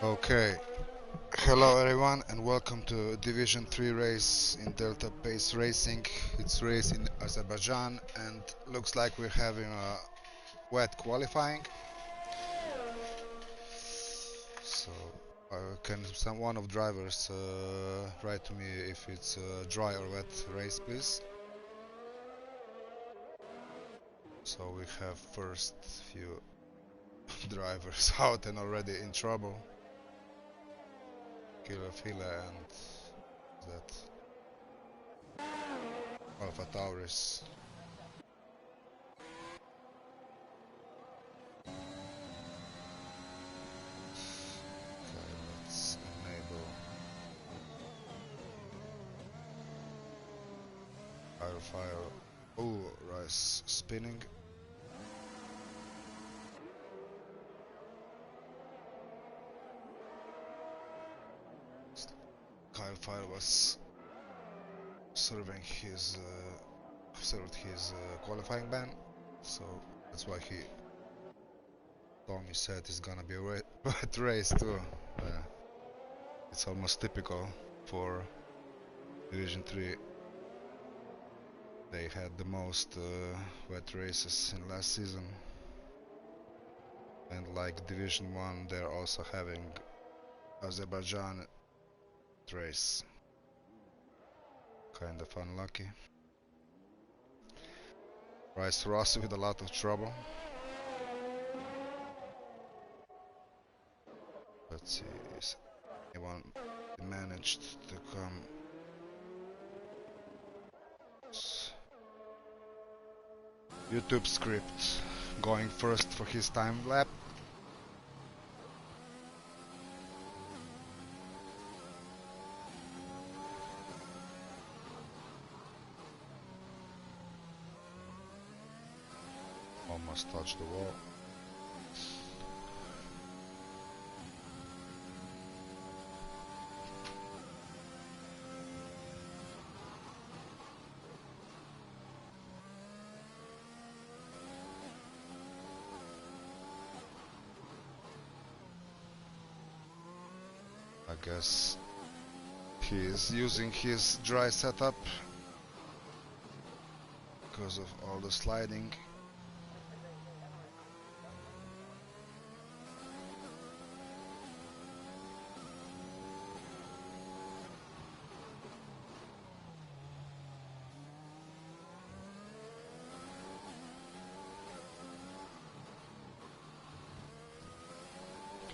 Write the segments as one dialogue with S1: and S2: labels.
S1: Okay, hello everyone and welcome to Division 3 race in Delta Pace Racing. It's race in Azerbaijan and looks like we're having a wet qualifying. So can one of drivers write to me if it's a dry or wet race, please? So we have first few drivers out and already in trouble. Killer Fila and that Alpha Taurus. Okay, let's enable fire. Oh, rice spinning. Kyle Fire was serving his served his qualifying ban, so that's why he told me said it's gonna be a wet race too. It's almost typical for Division 3. They had the most wet races in last season, and like Division 1, they're also having Azerbaijan race. Kind of unlucky. Rice Rossi with a lot of trouble. Let's see, is anyone managed to come? YouTube script going first for his time lap. Almost touched the wall. I guess he is using his dry setup because of all the sliding.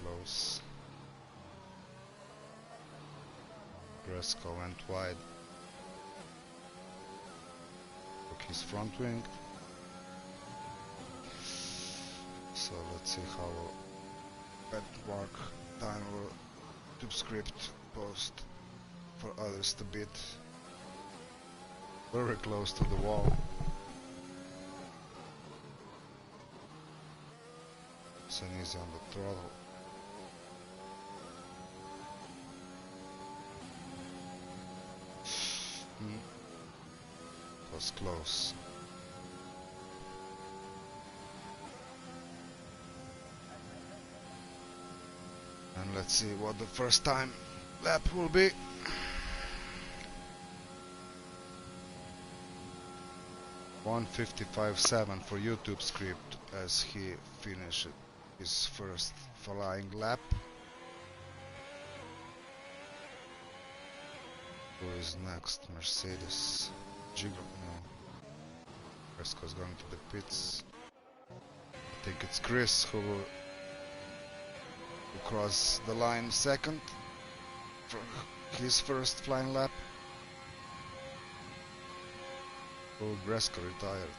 S1: Close. Bresco went wide. Took his front wing. So let's see how benchmark time will tube script post for others to beat. Very close to the wall. Senezi on the throttle. It was close. And let's see what the first time lap will be. .155.7 for YouTube script as he finished his first flying lap. Who is next? Mercedes. Jiggle? No. Fresco's going to the pits. I think it's Chris who will cross the line second for his first flying lap. Oh, Bresco retired.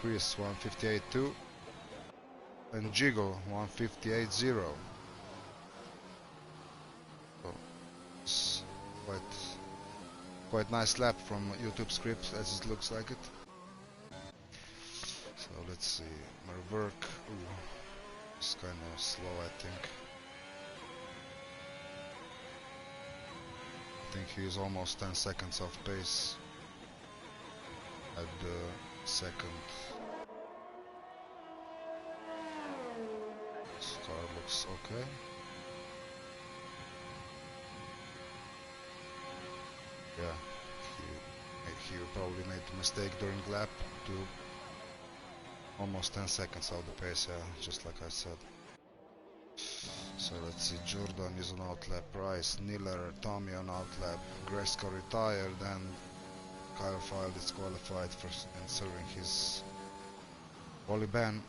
S1: Chris 158.2 and Jiggle 158.0. So it's quite nice lap from YouTube script as it looks like it. So let's see, Merverk. It's kind of slow, I think. I think he is almost 10 seconds off pace at the second. This car It's okay. Yeah, he probably made a mistake during lap to almost 10 seconds out the pace, yeah, just like I said. So let's see, Jordan is on outlap, Price, Niller, Tommy on outlap, Gresko retired, and Kyle File disqualified for serving his volley ban.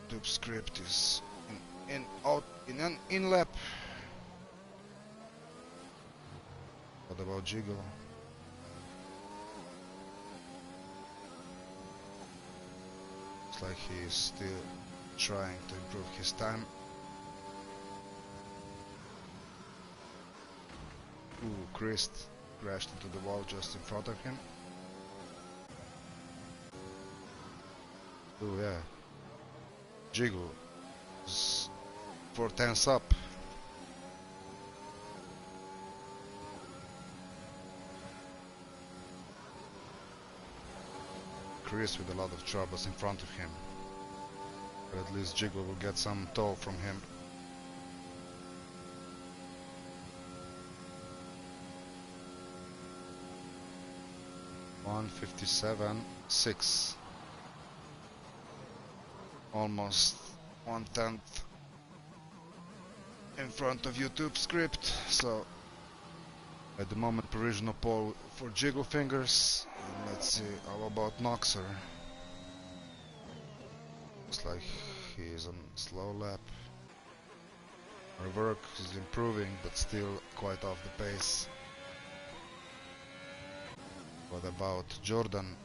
S1: Tube script is in an in lap. What about Jiggle? Looks like he is still trying to improve his time. Ooh, Christ crashed into the wall just in front of him. Ooh, yeah. Jiggle is 4 tenths up. Chris with a lot of troubles in front of him. But at least Jiggle will get some toll from him. $157.6. Almost 1/10 in front of YouTube script. So at the moment provisional pole for Jiggle Fingers. And let's see how about Noxer. Looks like he is on slow lap. Her work is improving but still quite off the pace. What about Jordan?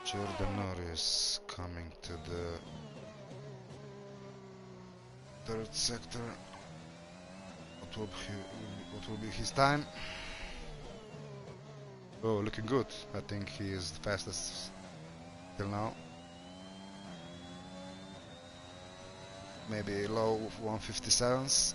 S1: Jordan Norris coming to the third sector. What will be his time? Oh, looking good. I think he is the fastest till now. Maybe low 157s.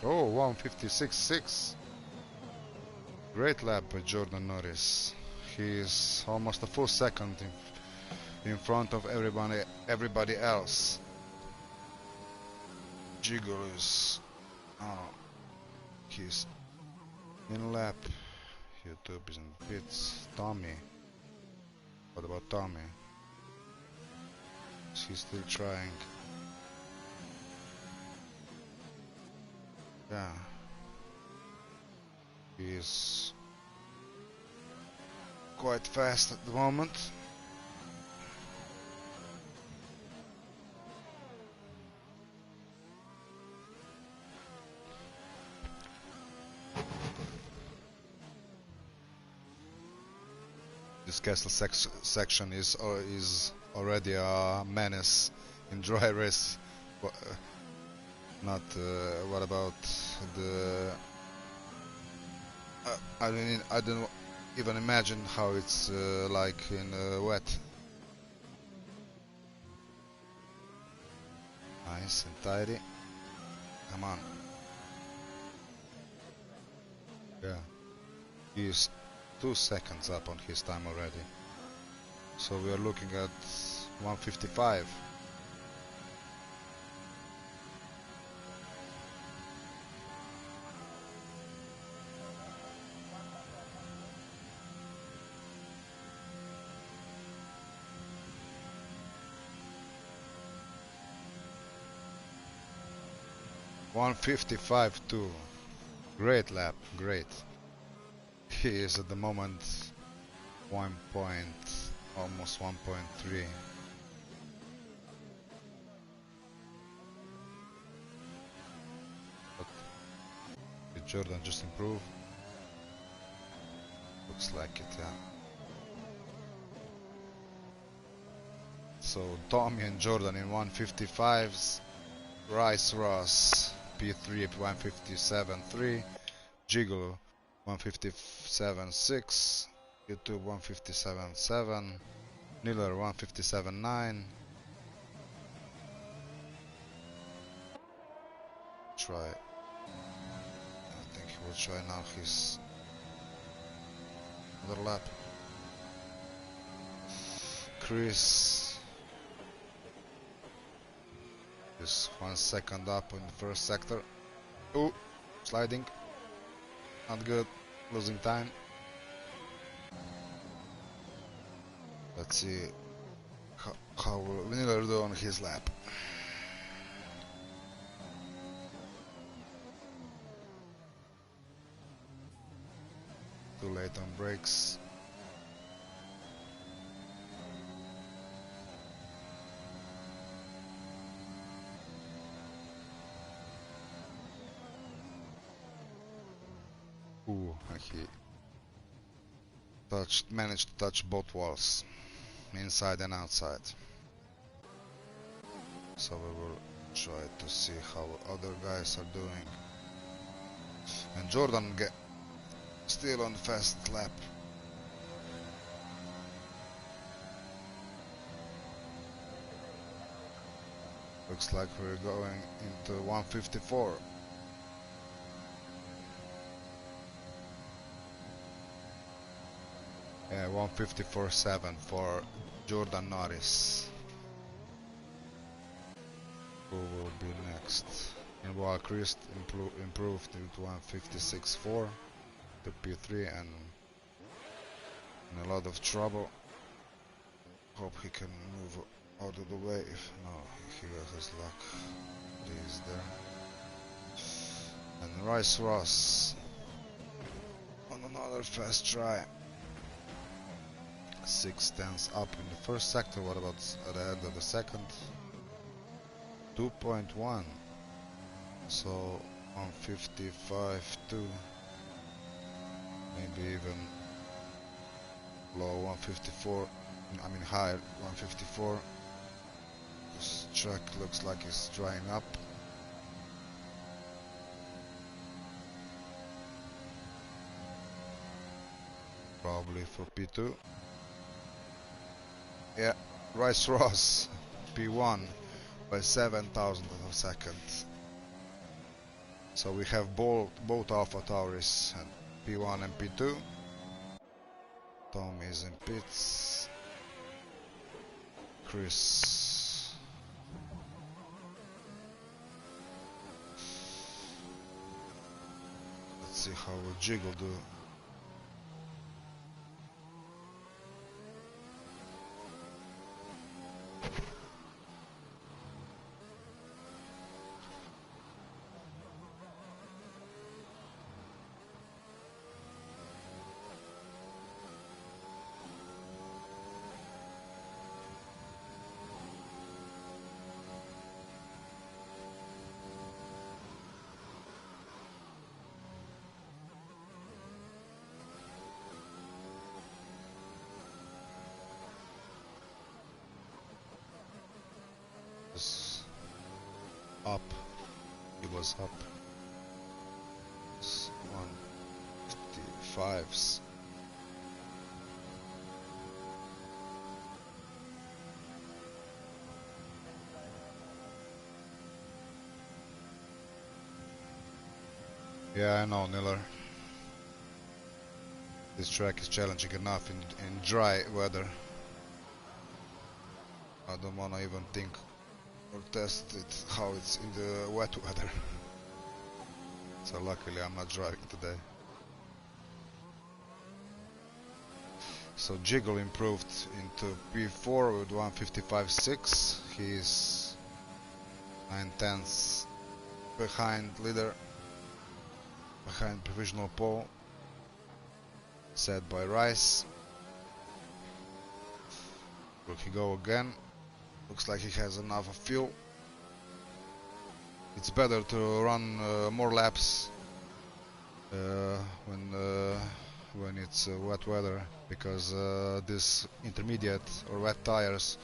S1: Oh, 156.6. Great lap by Jordan Norris. He is almost a full second in front of everybody else. Jiggle is he's in lap. YouTube is in pits. Tommy. What about Tommy? Is he still trying? Yeah. He is quite fast at the moment. This castle section is already a menace in dry race. Not what about the? I don't even imagine how it's like in wet. Nice and tidy. Come on. Yeah. He's 2 seconds up on his time already. So we are looking at 155. $155.2. Great lap, great. He is at the moment almost 1.3. But did Jordan just improve? But Looks like it, yeah. So Tommy and Jordan in 155s, Rice Ross P3 at 157.3, Jiggle 157.6, YouTube 157.7, Niller 157.9. Try. I think he will try now his other lap. Chris is 1 second up in the first sector. Ooh, sliding. Not good. Losing time. Let's see how will Miller do on his lap. Too late on brakes. Ooh, he managed to touch both walls, inside and outside. So we will try to see how other guys are doing. And Jordan still on the fast lap. Looks like we're going into 154. Yeah, 154.7 for Jordan Norris. Who will be next? And while Chris improved to 156.4 to P3 and in a lot of trouble. Hope he can move out of the way. If no, he has luck. He's there. And Rice Ross on another fast try. 6/10 up in the first sector. What about at the end of the second? 2.1. So 155.2. Maybe even low 154. I mean high 154. This track looks like it's drying up. Probably for P2. Yeah, Rice Ross P1 by 7,000 of a second. So we have both Alpha Tauris and P1 and P2. Tom is in pits. Chris. Let's see how will Jiggle do. Up. He was up. 155s. Yeah, I know, Niller. This track is challenging enough in dry weather. I don't wanna even think or test it how it's in the wet weather. So luckily I'm not driving today. So Jiggle improved into P4 with 155.6. He's 9/10 behind leader, behind provisional pole set by Rice. Will he go again? Looks like he has enough of fuel. It's better to run more laps when when it's wet weather, because this intermediate or wet tires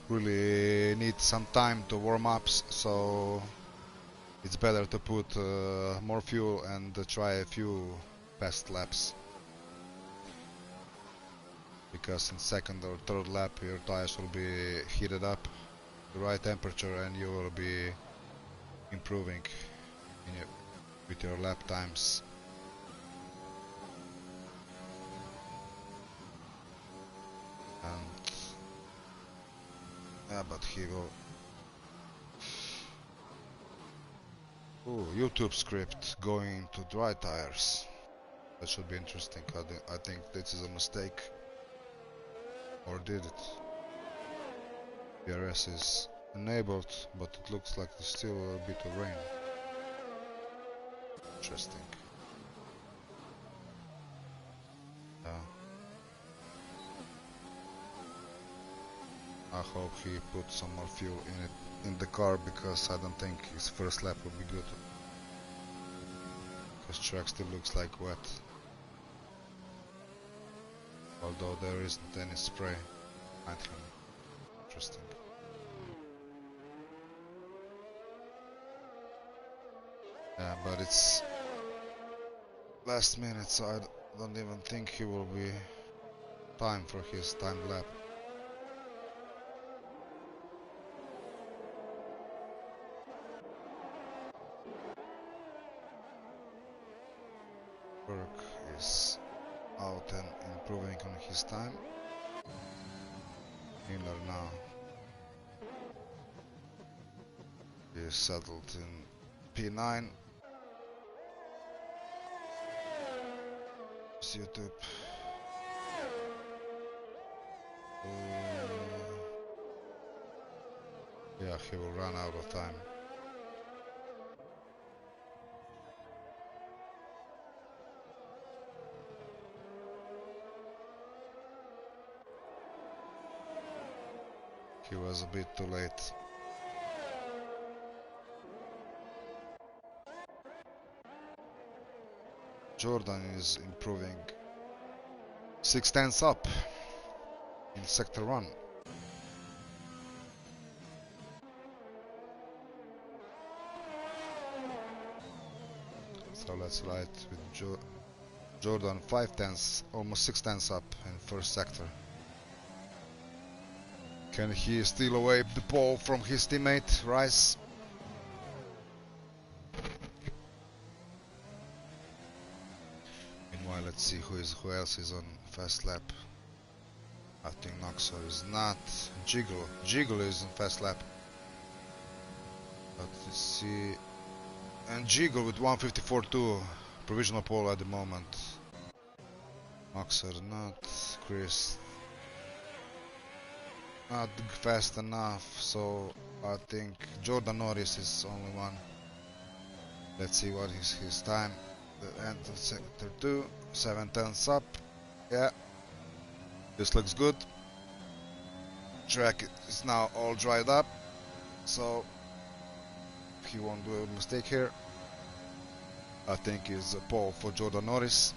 S1: really need some time to warm up, so it's better to put more fuel and try a few fast laps, because in second or third lap your tires will be heated up the right temperature and you will be improving with your lap times. And yeah, but he will. Ooh, YouTube script going to dry tires. That should be interesting. I think this is a mistake. Or did it? PRS is enabled, but it looks like there's still a bit of rain. Interesting. I hope he put some more fuel in the car, because I don't think his first lap will be good. Because track still looks like wet. Although there isn't any spray at him. Interesting. Yeah, but it's last minute, so I don't even think he will be time for his timed lap. Burke is out and improving on his time. Miller now is settled in P9. It's YouTube. Yeah, he will run out of time. He was a bit too late. Jordan is improving 6/10 up in sector 1. So let's ride with Jordan 5/10, almost 6/10 up in first sector. Can he steal away the pole from his teammate Rice? Meanwhile, let's see who else is on fast lap. I think Noxor is not. Jiggle is in fast lap. But let's see. And Jiggle with 154.2, provisional pole at the moment. Noxor not. Chris not fast enough, so I think Jordan Norris is only one. Let's see what is his time. The end of sector 2, 7/10 up. Yeah, this looks good. Track is now all dried up, so he won't do a mistake here. I think it's a pole for Jordan Norris.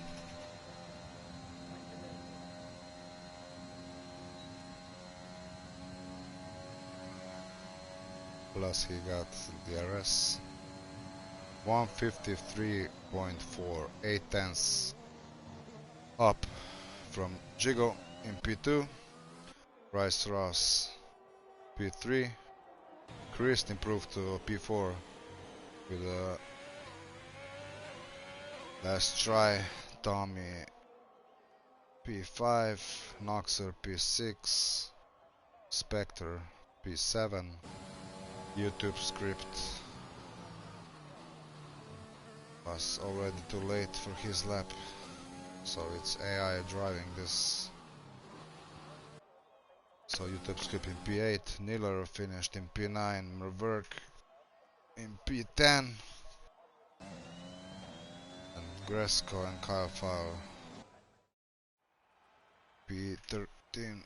S1: Plus he got the DRS. 153.4, 8/10 up from Jiggle in P2. Rice Ross P3. Christ improved to P4 with a last try. Tommy P5. Noxer P6. Spectre P7. YouTube script was already too late for his lap, so it's AI driving this. So YouTube script in P8, Niller finished in P9, Merverk in P10, and Gresco and Kyle Fowler P13.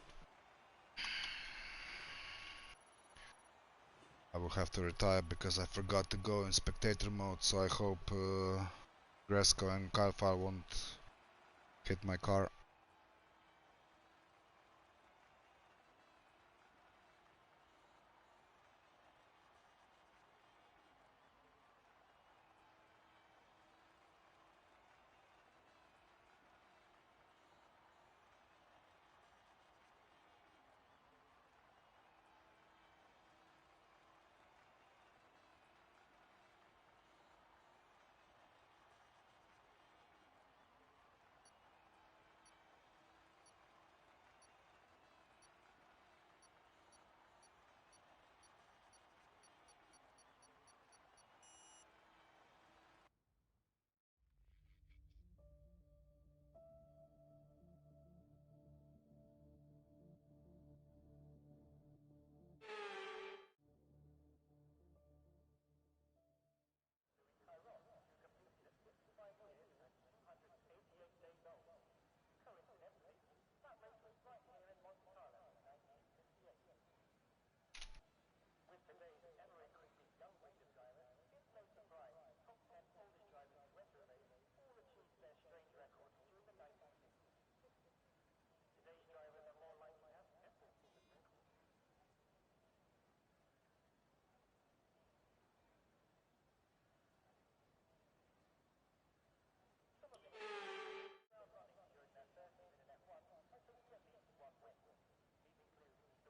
S1: I will have to retire because I forgot to go in spectator mode, so I hope Gresco and Kyle Fowler won't hit my car.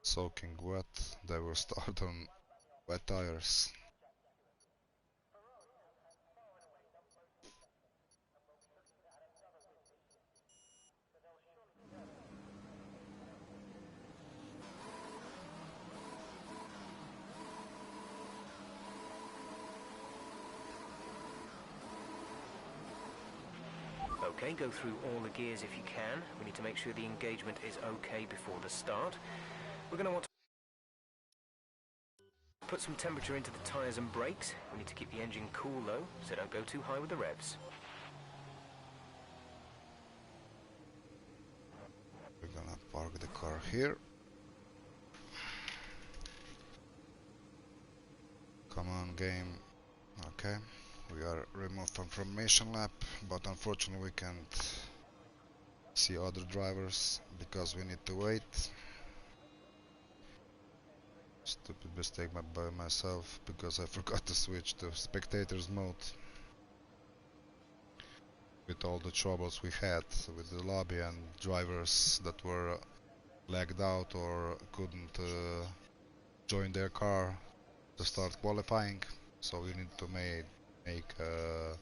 S1: Soaking wet, they will start on wet tires.
S2: Okay, go through all the gears if you can. We need to make sure the engagement is okay before the start. We're going to want to put some temperature into the tyres and brakes. We need to keep the engine cool though, so don't go too high with the revs.
S1: We're gonna park the car here. Come on, game. Okay, we are removed from formation lap, but unfortunately we can't see other drivers because we need to wait. Stupid mistake by myself because I forgot to switch to spectators mode. With all the troubles we had with the lobby and drivers that were lagged out or couldn't join their car to start qualifying, so we need to make a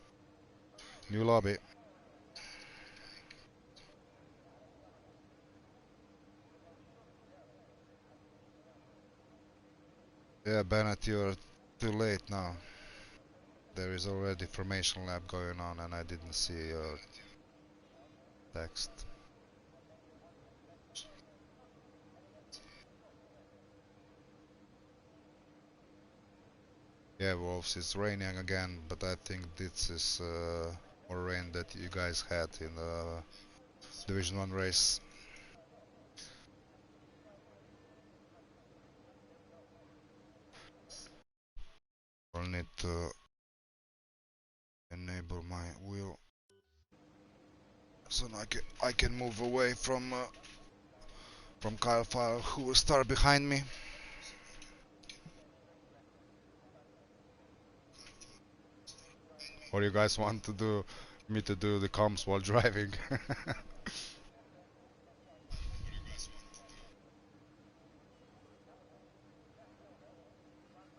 S1: new lobby. Yeah, Bennett, you're too late now. There is already formation lab going on and I didn't see your text. Yeah, Wolves, it's raining again, but I think this is more rain that you guys had in the Division 1 race. I'll need to enable my wheel so I can move away from Kyle File, who will start behind me. Or you guys want to do me to do the comms while driving?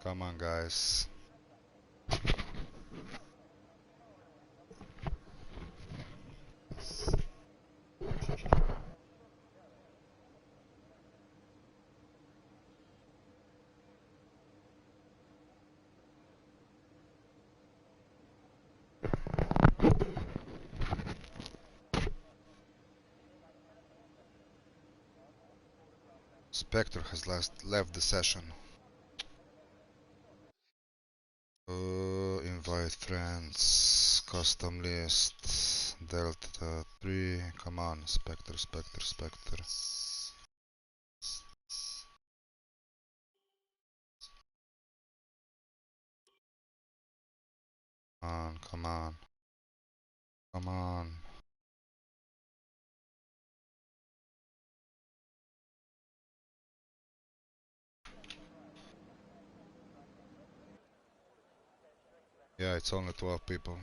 S1: Come on, guys. Spectre has left the session. Invite friends, custom list, Delta 3, come on, Spectre. Come on. Yeah, it's only 12 people.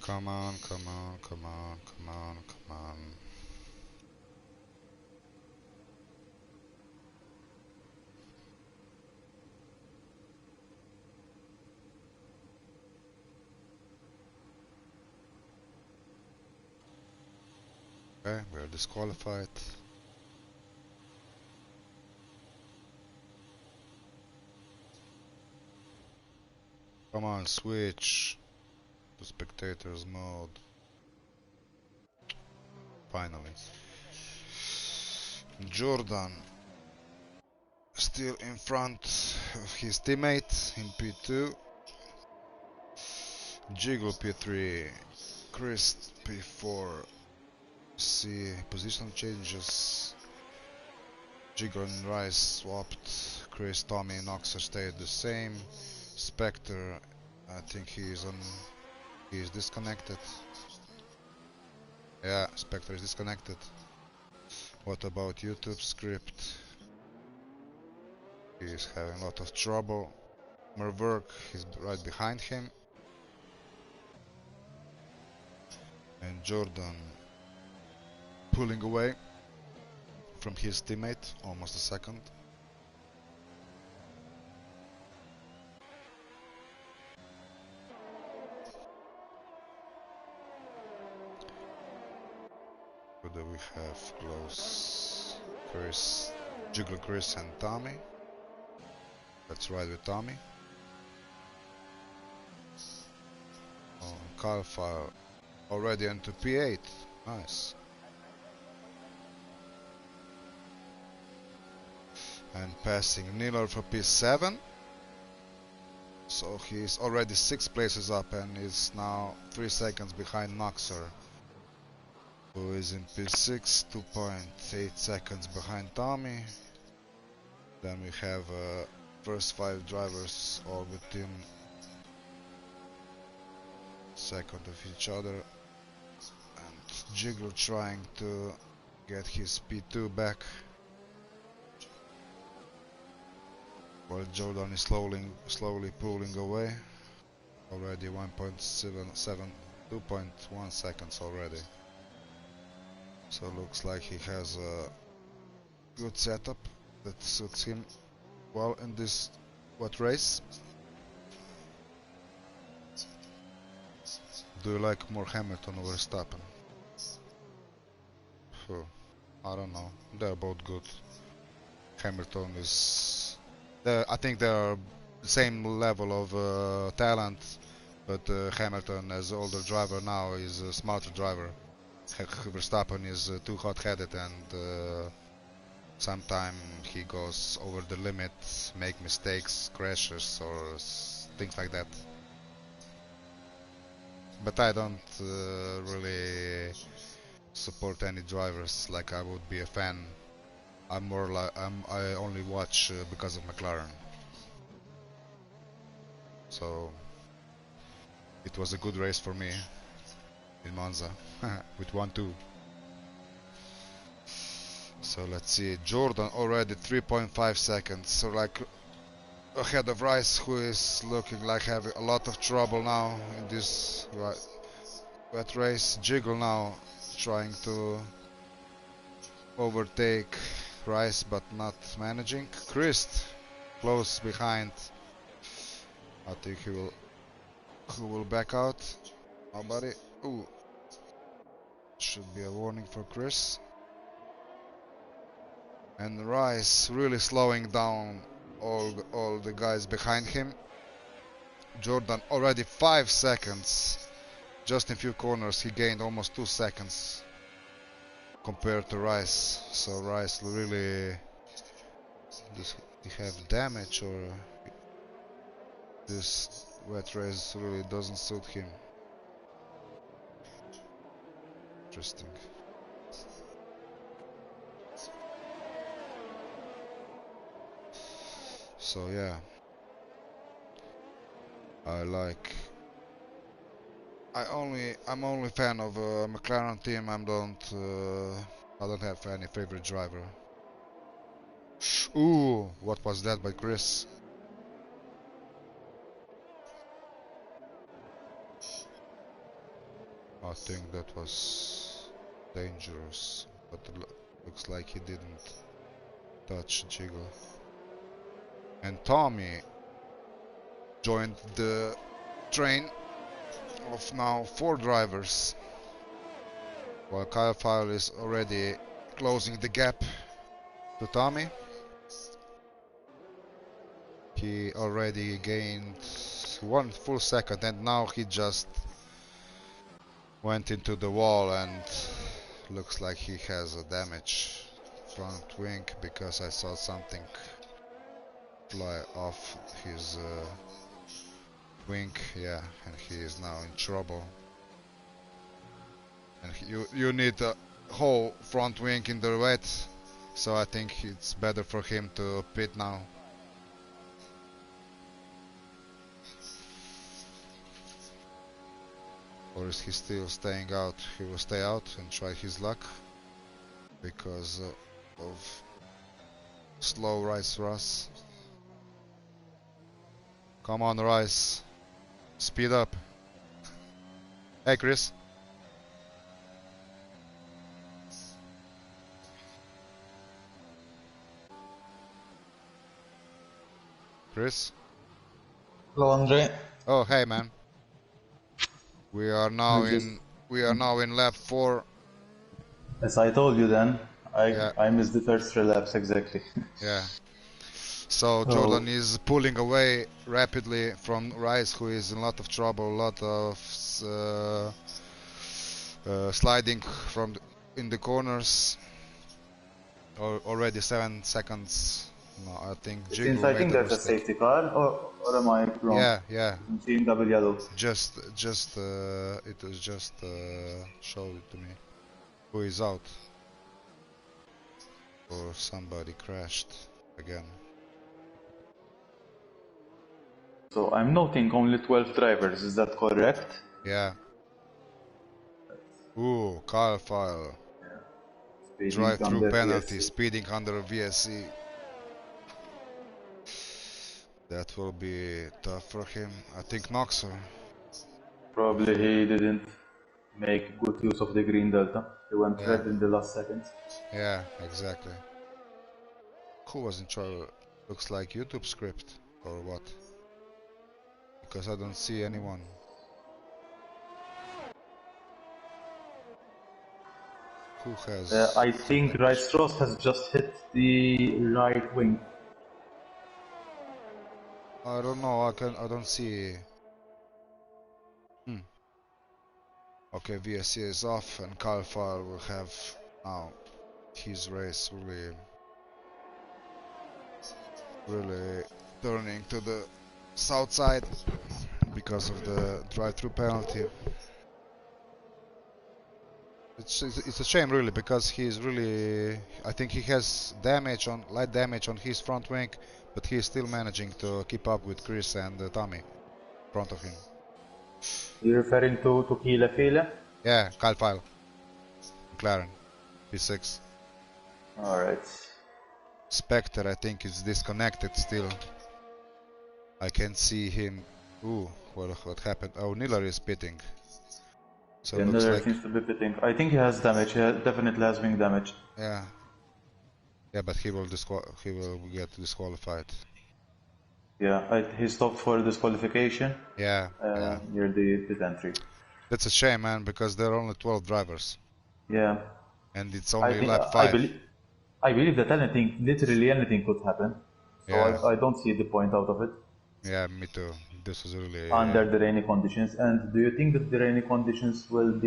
S1: Come on, come on, come on, come on, come on. Okay, we're disqualified. Come on, switch to spectators mode. Finally. Jordan still in front of his teammate in P2. Jiggle P3. Chris P4. See position changes. Jiggle and Rice swapped. Chris, Tommy, and Oxer stayed the same. Spectre, I think he is disconnected. Yeah, Spectre is disconnected. What about YouTube script? He is having a lot of trouble. Merverk is right behind him. And Jordan pulling away from his teammate, almost a second. Who do we have close? Chris, Jiggle Chris and Tommy. Let's ride with Tommy. Oh, Carfile already into P8. Nice. And passing Niller for P7. So he's already 6 places up and is now 3 seconds behind Noxer, who is in P6, 2.8 seconds behind Tommy. Then we have first 5 drivers all within second of each other. And Jiggle trying to get his P2 back, while Jordan is slowly pulling away. Already 1.77, 2.1 seconds already. So looks like he has a good setup that suits him well in this race. Do you like more Hamilton or Verstappen? I don't know. They're both good. Hamilton is... I think they are the same level of talent, but Hamilton, as older driver now, is a smarter driver. Verstappen is too hot-headed and sometimes he goes over the limit, make mistakes, crashes or things like that. But I don't really support any drivers like I would be a fan. I'm more like I only watch because of McLaren. So it was a good race for me in Monza with 1-2. So let's see, Jordan already 3.5 seconds, so like ahead of Rice, who is looking like having a lot of trouble now in this wet race. Jiggle now trying to overtake Rice but not managing. Christ close behind. I think who will back out. Nobody. Ooh. Should be a warning for Chris. And Rice really slowing down all the guys behind him. Jordan already 5 seconds. Just in few corners he gained almost 2 seconds compared to Rice. So Rice really... Does he have damage or this wet race really doesn't suit him? Interesting. So yeah, I'm only fan of McLaren team. I don't have any favorite driver. Ooh, what was that by Chris? I think that was dangerous, but looks like he didn't touch Jiggle. And Tommy joined the train of now 4 drivers, while Kyle File is already closing the gap to Tommy. He already gained 1 full second, and now he just went into the wall, and looks like he has a damage front wing, because I saw something fly off his wing. Yeah, and he is now in trouble. And you need a whole front wing in the wet, so I think it's better for him to pit now. Or is he still staying out? He will stay out and try his luck because of slow Rice Russ. Come on, Rice. Speed up. Hey, Chris. Chris?
S3: Hello, Andre.
S1: Oh, hey, man. We are now in lap 4.
S3: As I told you then,
S1: Yeah.
S3: I missed the first 3 laps exactly.
S1: Yeah. So Jordan is pulling away rapidly from Rice, who is in a lot of trouble, a lot of sliding in the corners. Already 7 seconds. No, I think
S3: Since
S1: Jiggle
S3: I
S1: made
S3: think
S1: a
S3: there's a
S1: mistake.
S3: safety car, or am I wrong?
S1: Yeah.
S3: I'm seeing double yellow.
S1: It was just showed it to me. Who is out? Or somebody crashed again.
S3: So I'm noting only 12 drivers, is that correct?
S1: Yeah. Ooh, Kyle File.
S3: Speeding
S1: Drive-through
S3: under
S1: penalty,
S3: VSC.
S1: speeding under VSC. That will be tough for him. I think Noxer.
S3: Probably he didn't make good use of the green delta. He went
S1: Yeah.
S3: red in the last seconds.
S1: Yeah, exactly. Who was in trouble? Looks like YouTube script or what? Because I don't see anyone. Who has
S3: I think
S1: damage?
S3: Rice Ross has just hit the right wing.
S1: I don't know. I don't see. Okay, VSC is off, and Kyle File will have now his race really turning to the south side because of the drive-through penalty. It's a shame really, because he's really, I think he has light damage on his front wing, but he's still managing to keep up with Chris and Tommy in front of him.
S3: You're referring to Kila Fila?
S1: Yeah, Kyle File, McLaren, P6.
S3: Alright.
S1: Spectre, I think, is disconnected still. I can see him. Ooh, what happened? Oh, Niller is pitting. So
S3: Yeah,
S1: it looks
S3: Miller
S1: like,
S3: seems to be pitting. I think he has damage. He definitely has wing damage.
S1: yeah, but he will get disqualified.
S3: Yeah, he stopped for disqualification
S1: Yeah.
S3: near the pit entry.
S1: That's a shame, man, because there are only 12 drivers.
S3: Yeah.
S1: And it's
S3: I
S1: only
S3: think
S1: lap 5.
S3: I believe that literally anything could happen. So
S1: Yeah.
S3: I don't see the point out of it.
S1: Yeah, me too. This is really
S3: Under the rainy conditions. And do you think that the rainy conditions will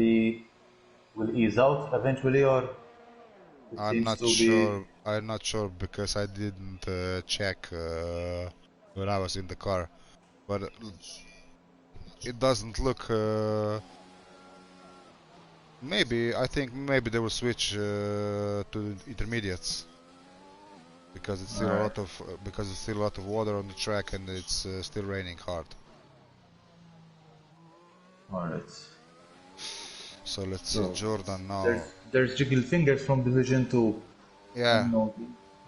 S3: ease out eventually, or it
S1: I'm
S3: seems
S1: not
S3: to be?
S1: sure. I'm not sure because I didn't check when I was in the car, but it doesn't look. Maybe I think maybe they will switch to intermediates. because it's still a lot of water on the track and it's still raining hard.
S3: Alright.
S1: So let's see Jordan now.
S3: There's Jiggle Fingers from Division 2.
S1: Yeah.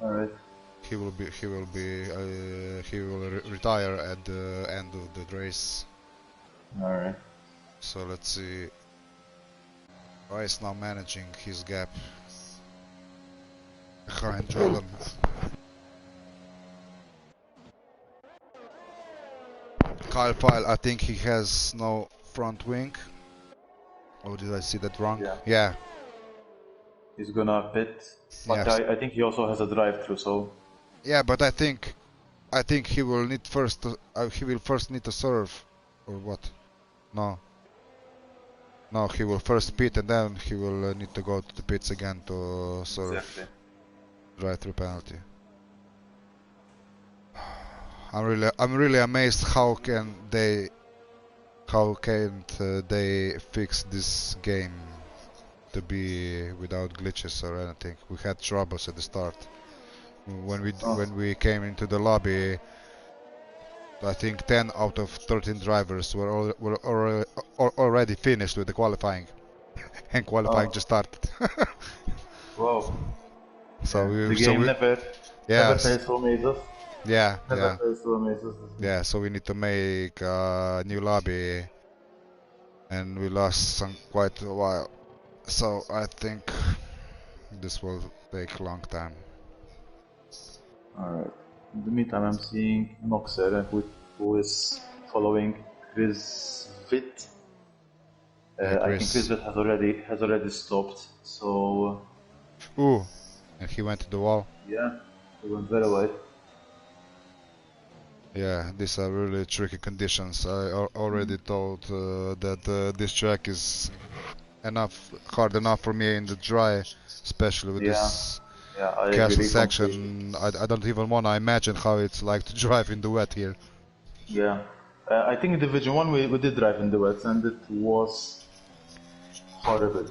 S3: Alright.
S1: He will retire at the end of the race.
S3: Alright.
S1: So let's see. Rice now managing his gap behind Jordan. Kyle Pyle, I think he has no front wing. Or did I see that wrong? Yeah.
S3: He's gonna pit, but I think he also has a drive-through, so.
S1: Yeah, but I think he will need first. He will first need to serve, or what? No. No, he will first pit and then he will need to go to the pits again to serve.
S3: Exactly.
S1: Drive-through penalty. I'm really amazed how can't they fix this game to be without glitches or anything. We had troubles at the start. When we came into the lobby, I think 10 out of 13 drivers were already finished with the qualifying, and qualifying just started.
S3: Wow.
S1: So
S3: the game never fails to amaze us. Never fails to amaze us.
S1: Yeah, so we need to make a new lobby, and we lost quite a while. So I think this will take a long time.
S3: Alright. In the meantime, I'm seeing Noxer, who is following Chris Vitt. I think Chris Vitt has already stopped. So.
S1: Ooh, and he went to the wall.
S3: Yeah, he went very wide.
S1: Yeah, these are really tricky conditions. I already told that this track is hard enough for me in the dry, especially with this castle section. I don't even want to imagine how it's like to drive in the wet here.
S3: Yeah, I think in Division 1 we did drive in the wet and it was horrible.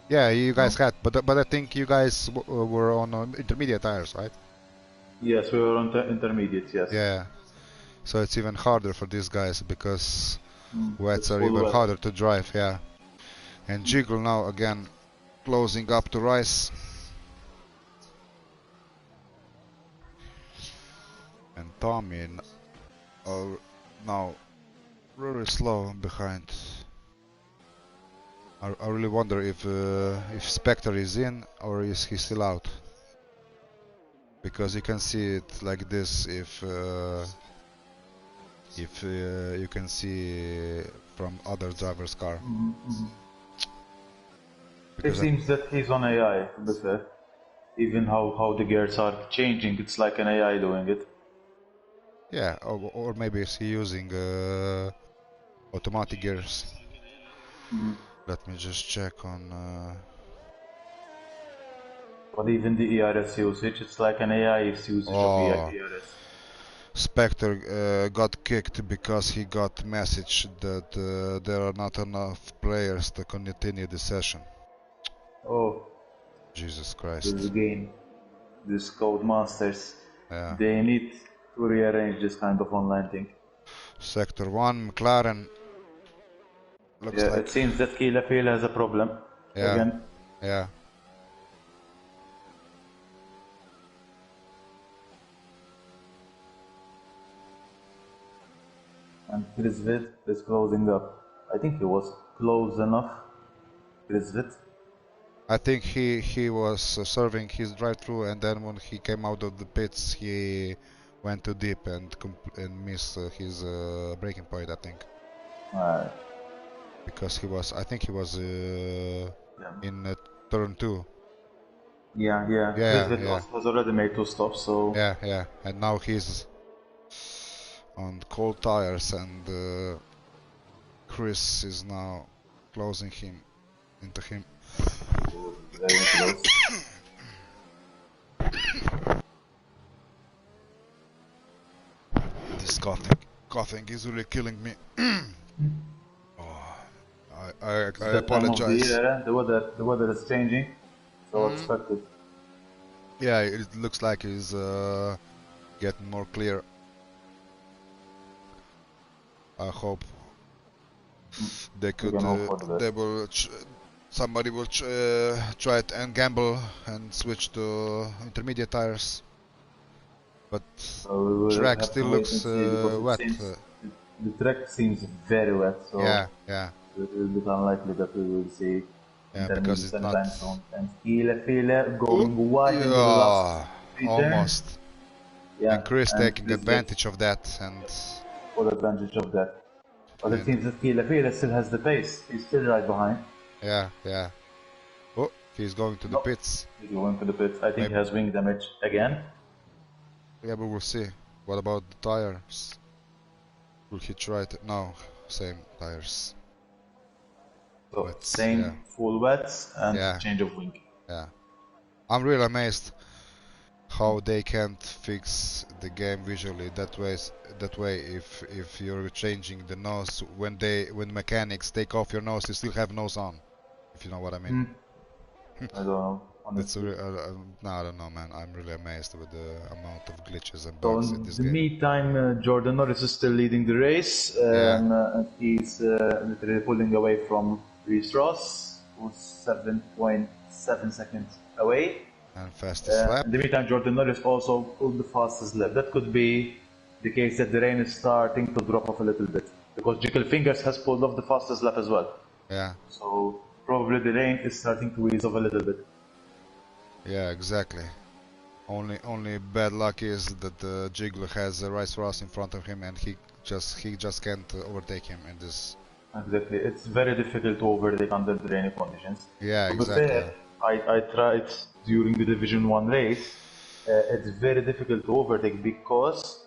S1: Yeah, you guys had, but I think you guys were on intermediate tires, right?
S3: Yes, we were on intermediate, yes.
S1: Yeah, so it's even harder for these guys because wets are even harder to drive, yeah. And Jiggle now again closing up to Rice. And Tommy now really slow behind. I really wonder if Spectre is in or is he still out. Because you can see it like this if you can see from other driver's car.
S3: It seems that he's on AI, but even how the gears are changing, it's like an AI doing it.
S1: Yeah, or maybe is he using automatic gears. Let me just check on...
S3: But even the ERS usage, it's like an AI usage of ERS.
S1: Spectre got kicked because he got message that there are not enough players to continue the session.
S3: Oh.
S1: Jesus Christ.
S3: This game, these code masters,
S1: yeah.
S3: They need to rearrange this kind of online thing.
S1: Sector 1, McLaren. Looks like...
S3: it seems that Kielefeld has a problem again.
S1: Yeah.
S3: And Chris Vitt is closing up. I think he was close enough. Chris Vitt.
S1: I think he was serving his drive-through, and then when he came out of the pits, he went too deep and missed his braking point. I think. Because I think he was in turn 2.
S3: Yeah. Chris Vitt has already made 2 stops, so.
S1: Yeah, and now he's on cold tires, and Chris is now closing into him.
S3: Very close.
S1: This coughing is really killing me. I apologize.
S3: The weather is changing, so expected.
S1: Yeah, it looks like he's getting more clear. I hope they
S3: We
S1: could,
S3: can hope for the
S1: they
S3: best.
S1: will, somebody will try it and gamble and switch to intermediate tires. But
S3: We will
S1: track
S3: have to
S1: still
S3: wait and
S1: looks
S3: see because it
S1: wet.
S3: seems the track seems very wet, so
S1: Yeah, yeah,
S3: it's a little bit unlikely that we will see
S1: yeah, because
S3: intermediates
S1: it's not.
S3: anytime soon. And Fila
S1: Oh,
S3: going wide into the last
S1: yeah,
S3: three turns.
S1: almost.
S3: Yeah,
S1: And Chris
S3: and
S1: taking
S3: Chris gets
S1: advantage of that, and
S3: full advantage of that. But it
S1: and
S3: seems that Fila still has the pace. He's still right behind.
S1: yeah, yeah. Oh, he's going to the
S3: Nope.
S1: pits.
S3: He's going to the pits. I think
S1: Maybe,
S3: he has wing damage again.
S1: yeah, but we'll see. What about the tires? Will he try it? No, same tires.
S3: So
S1: Wets, yeah,
S3: same full wets and
S1: yeah,
S3: change of wing.
S1: yeah. I'm really amazed how they can't fix the game visually that way. That way, if you're changing the nose when mechanics take off your nose, you still have nose on. If you know what I mean.
S3: I don't know,
S1: That's
S3: honestly.
S1: no, I don't know, man. I'm really amazed with the amount of glitches and
S3: So
S1: bugs in
S3: in
S1: this
S3: the
S1: game.
S3: meantime, Jordan Norris is still leading the race,
S1: Yeah,
S3: and he's literally pulling away from Reece Ross, who's 7.7 seconds away.
S1: and fastest lap.
S3: In the meantime, Jordan Norris also pulled the fastest lap. That could be the case that the rain is starting to drop off a little bit, because Jickle Fingers has pulled off the fastest lap as well.
S1: Yeah,
S3: So probably the rain is starting to ease off a little bit.
S1: yeah, exactly. Only bad luck is that Jiggler has Rice Ross in front of him, and he just can't overtake him in this.
S3: Exactly. It's very difficult to overtake under the rainy conditions.
S1: Yeah,
S3: To be
S1: exactly.
S3: fair, I tried during the Division 1 race. It's very difficult to overtake because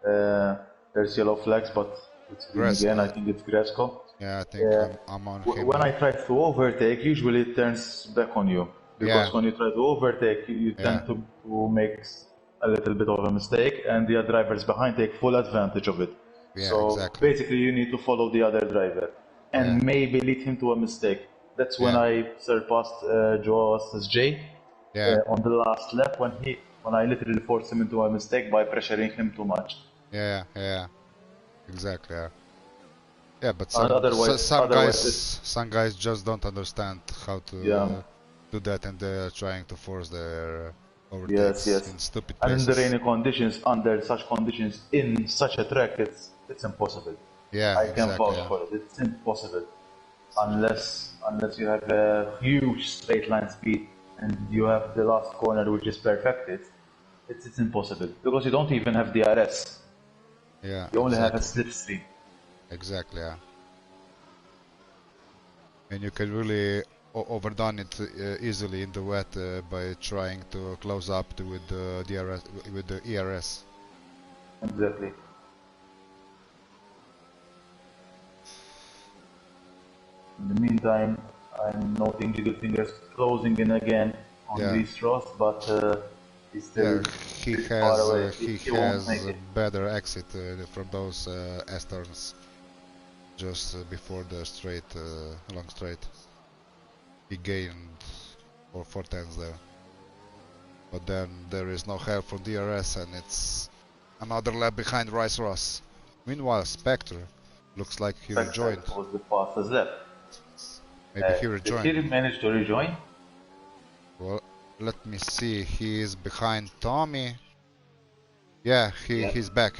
S3: there's yellow flags, but it's green
S1: Grass.
S3: again. I think it's Gresco.
S1: Yeah, I think I'm on him
S3: When
S1: now.
S3: I try to overtake, usually it turns back on you. Because
S1: Yeah,
S3: when you try to overtake, you
S1: yeah,
S3: tend to make a little bit of a mistake, and the other drivers behind take full advantage of it.
S1: yeah,
S3: So
S1: exactly.
S3: basically, you need to follow the other driver
S1: Yeah,
S3: and maybe lead him to a mistake. That's when
S1: yeah,
S3: I surpassed Joe SSJ
S1: yeah,
S3: on the last lap when I literally forced him into a mistake by pressuring him too much.
S1: yeah, yeah, exactly. Yeah. Yeah, but
S3: Otherwise,
S1: some guys just don't understand how
S3: yeah.
S1: to do that, and they're trying to force their
S3: Yes,
S1: overtakes
S3: yes.
S1: in stupid
S3: And in the
S1: places.
S3: rainy conditions, under such conditions, in such a track, it's impossible.
S1: Yeah,
S3: I can
S1: exactly.
S3: vouch
S1: Yeah,
S3: for it. It's impossible unless you have a huge straight line speed and you have the last corner which is perfected. It's impossible because you don't even have DRS.
S1: yeah,
S3: You only have a
S1: exactly,
S3: slipstream.
S1: exactly. Yeah, and you can really overdone it easily in the wet by trying to close up with the DRS with the ERS.
S3: Exactly. In the meantime, I'm noting Jiggle Fingers closing in again on
S1: Yeah,
S3: Reece Ross, but he's still
S1: yeah.
S3: a
S1: He
S3: bit far
S1: has
S3: away. He won't make
S1: a
S3: it.
S1: better exit from those S turns just before the straight, long straight. He gained four tenths there, but then there is no help from DRS, and it's another lap behind Rice Ross. Meanwhile, Spectre looks like he
S3: Spectre
S1: rejoined.
S3: was the fastest lap.
S1: Maybe he
S3: Did he
S1: rejoined.
S3: manage to rejoin?
S1: Well, let me see. He is behind Tommy. Yeah,
S3: Yeah.
S1: he's back.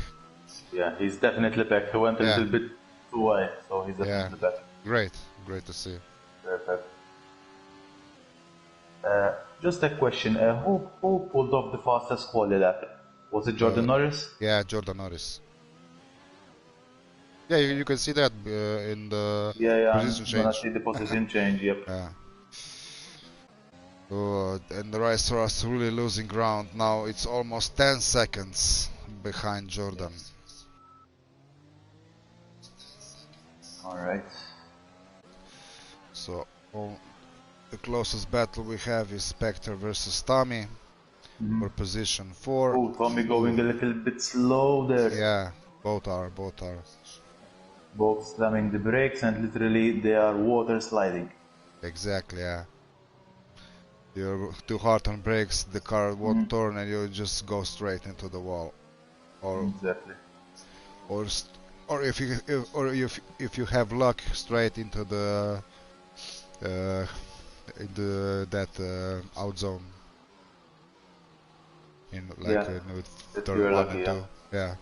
S3: Yeah, he's definitely back. He went a
S1: Yeah,
S3: little bit too wide, so he's
S1: yeah.
S3: definitely back.
S1: Great, great to see.
S3: Perfect. Just a question. Who pulled off the fastest quali lap? Was it
S1: Uh,
S3: Jordan Norris?
S1: yeah, Jordan Norris. Yeah, you can see that in the
S3: Yeah, yeah,
S1: position
S3: I'm gonna
S1: change.
S3: see the position change, yep.
S1: Yeah. And the Rice Ross really losing ground now. It's almost 10 seconds behind Jordan.
S3: Alright.
S1: So the closest battle we have is Spectre versus Tommy for position 4.
S3: Oh, Tommy going a
S1: Ooh,
S3: little bit slow there.
S1: yeah, both are, both are.
S3: Both slamming the brakes and literally they are water sliding.
S1: Exactly, yeah. you're too hard on brakes, the car won't turn, and you just go straight into the wall. Or
S3: Exactly.
S1: or if you have luck, straight into the that out zone in like
S3: Yeah.
S1: with
S3: If
S1: turn
S3: you're
S1: 1
S3: lucky,
S1: and
S3: yeah.
S1: 2. Yeah.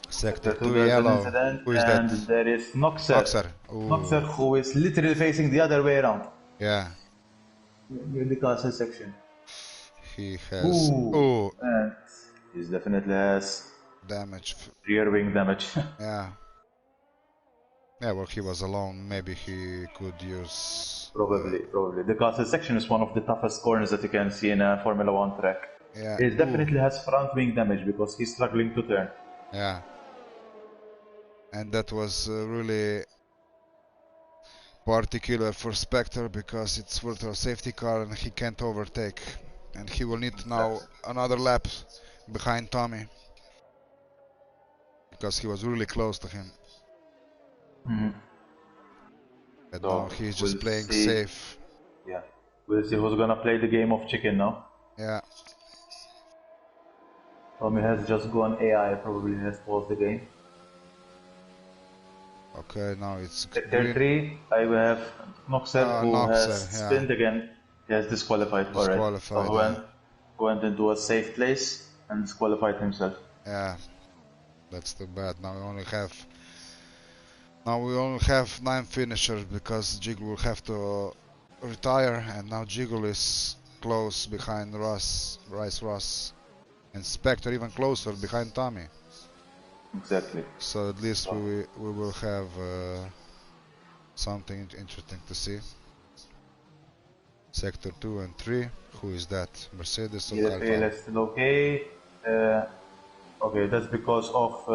S1: Sector
S3: Sector 2,
S1: 2
S3: there's an
S1: yellow.
S3: incident,
S1: Who is that?
S3: and there is Noxer.
S1: Noxer.
S3: Noxer,
S1: Ooh.
S3: who is literally facing the other way around.
S1: Yeah.
S3: Near the castle section.
S1: He has.
S3: Ooh.
S1: Oh,
S3: And he definitely has
S1: damage.
S3: rear wing damage.
S1: Yeah. Yeah, well, he was alone. Maybe he could use.
S3: Probably. The castle section is one of the toughest corners that you can see in a Formula 1 track.
S1: Yeah.
S3: He
S1: Ooh.
S3: definitely has front wing damage because he's struggling to turn.
S1: Yeah. And that was really particular for Spectre because it's virtual safety car and he can't overtake. And he will need now another lap behind Tommy because he was really close to him. And
S3: So
S1: now he's just
S3: we'll
S1: playing
S3: see.
S1: safe.
S3: Yeah. We'll see who's gonna play the game of chicken now.
S1: Yeah.
S3: Tommy has just gone AI, probably has paused the game.
S1: Okay, now it's
S3: Sector
S1: green.
S3: 3, I will have Noxer, who
S1: Noxer,
S3: has
S1: yeah.
S3: spinned again. He has disqualified. Alright. So went into a safe place and disqualified himself.
S1: Yeah. That's too bad. Now we only have 9 finishers because Jiggle will have to retire, and now Jiggle is close behind Ross, and Spectre even closer behind Tommy.
S3: Exactly.
S1: So at least we will have something interesting to see. Sector 2 and 3. Who is that? Mercedes or
S3: EFA is still okay. Okay, that's because of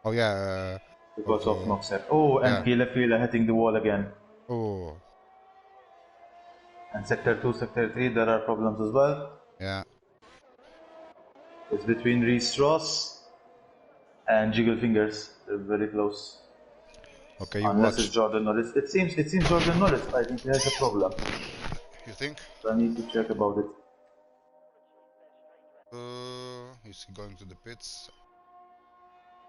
S1: oh yeah.
S3: because of Noxer. Oh, and Gilefila hitting the wall again.
S1: Oh.
S3: And Sector 2, Sector 3, there are problems as well.
S1: Yeah.
S3: It's between Reese Ross and Jiggle Fingers. They're very close.
S1: Okay, you
S3: Unless
S1: watch.
S3: it's Jordan Norris. It seems Jordan Norris. I think he has a problem.
S1: You think?
S3: So I need to check about it.
S1: Is he going to the pits?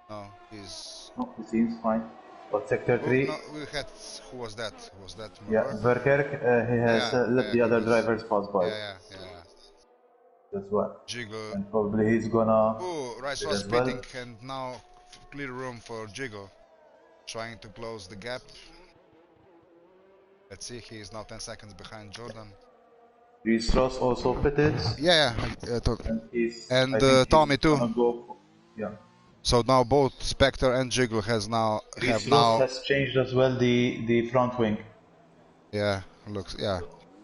S1: No, he's.
S3: No, he seems fine. But Sector 3.
S1: No, we had. Who was that? Was that
S3: Yeah, Verkerk. He has let the other drivers pass by.
S1: Yeah.
S3: That's why.
S1: Jiggle.
S3: And probably he's gonna.
S1: Oh, Rice was pitting, and now clear room for Jiggle. Trying to close the gap. Let's see, he is now 10 seconds behind Jordan.
S3: Reese Ross also pitted.
S1: Yeah. And Tommy too.
S3: Yeah.
S1: So now both Spectre and Jiggle has now
S3: Reese Ross has changed as well the front wing.
S1: Yeah, looks. Yeah,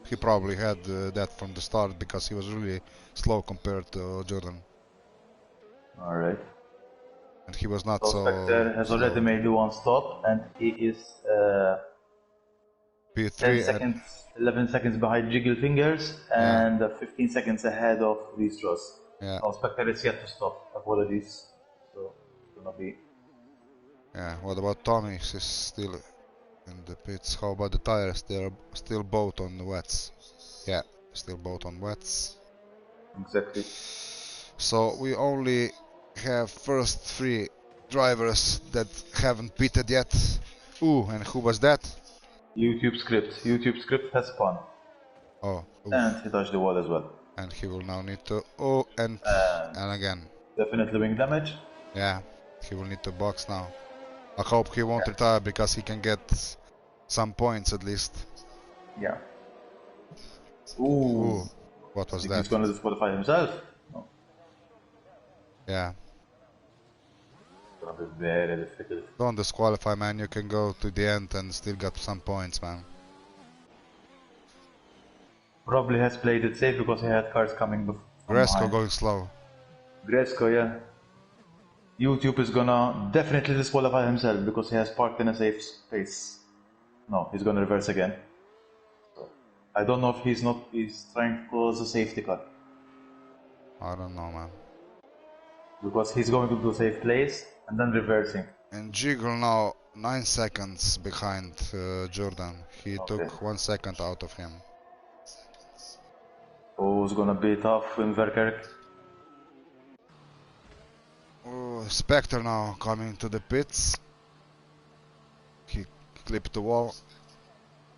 S1: he probably had that from the start because he was really slow compared to Jordan.
S3: All right.
S1: And he was not so.
S3: Spectre has already made the one stop, and he is
S1: P3
S3: 10 seconds, 11 seconds behind Jiggle Fingers, and 15 seconds ahead of Reese Ross.
S1: Yeah.
S3: Now Spectre is yet to stop. Apologies. So it's gonna be.
S1: Yeah. What about Tommy? He's still in the pits. How about the tires? They're still both on wets. Yeah, still both on wets.
S3: Exactly.
S1: So we only have first 3 drivers that haven't pitted yet. Ooh, and who was that?
S3: YouTube script. YouTube script has spun.
S1: Oh. Oof.
S3: And he touched the wall as well.
S1: And he will now need to. Oh, and again.
S3: Definitely wing damage.
S1: Yeah, he will need to box now. I hope he won't retire because he can get some points at least.
S3: Yeah. Ooh.
S1: What was that?
S3: He's gonna disqualify himself. No.
S1: Yeah.
S3: It's gonna be very difficult.
S1: Don't disqualify, man. You can go to the end and still get some points, man.
S3: Probably has played it safe because he had cars coming before.
S1: Gresco going slow.
S3: Gresco, yeah. YouTube is gonna definitely disqualify himself because he has parked in a safe space. No, he's gonna reverse again. So, I don't know if he's trying to close a safety car.
S1: I don't know, man.
S3: Because he's going to do a safe place and then reversing.
S1: And Jiggle now 9 seconds behind Jordan. He took 1 second out of him.
S3: Who's gonna be tough in Verkerk?
S1: Oh, Spectre now coming to the pits. He clipped the wall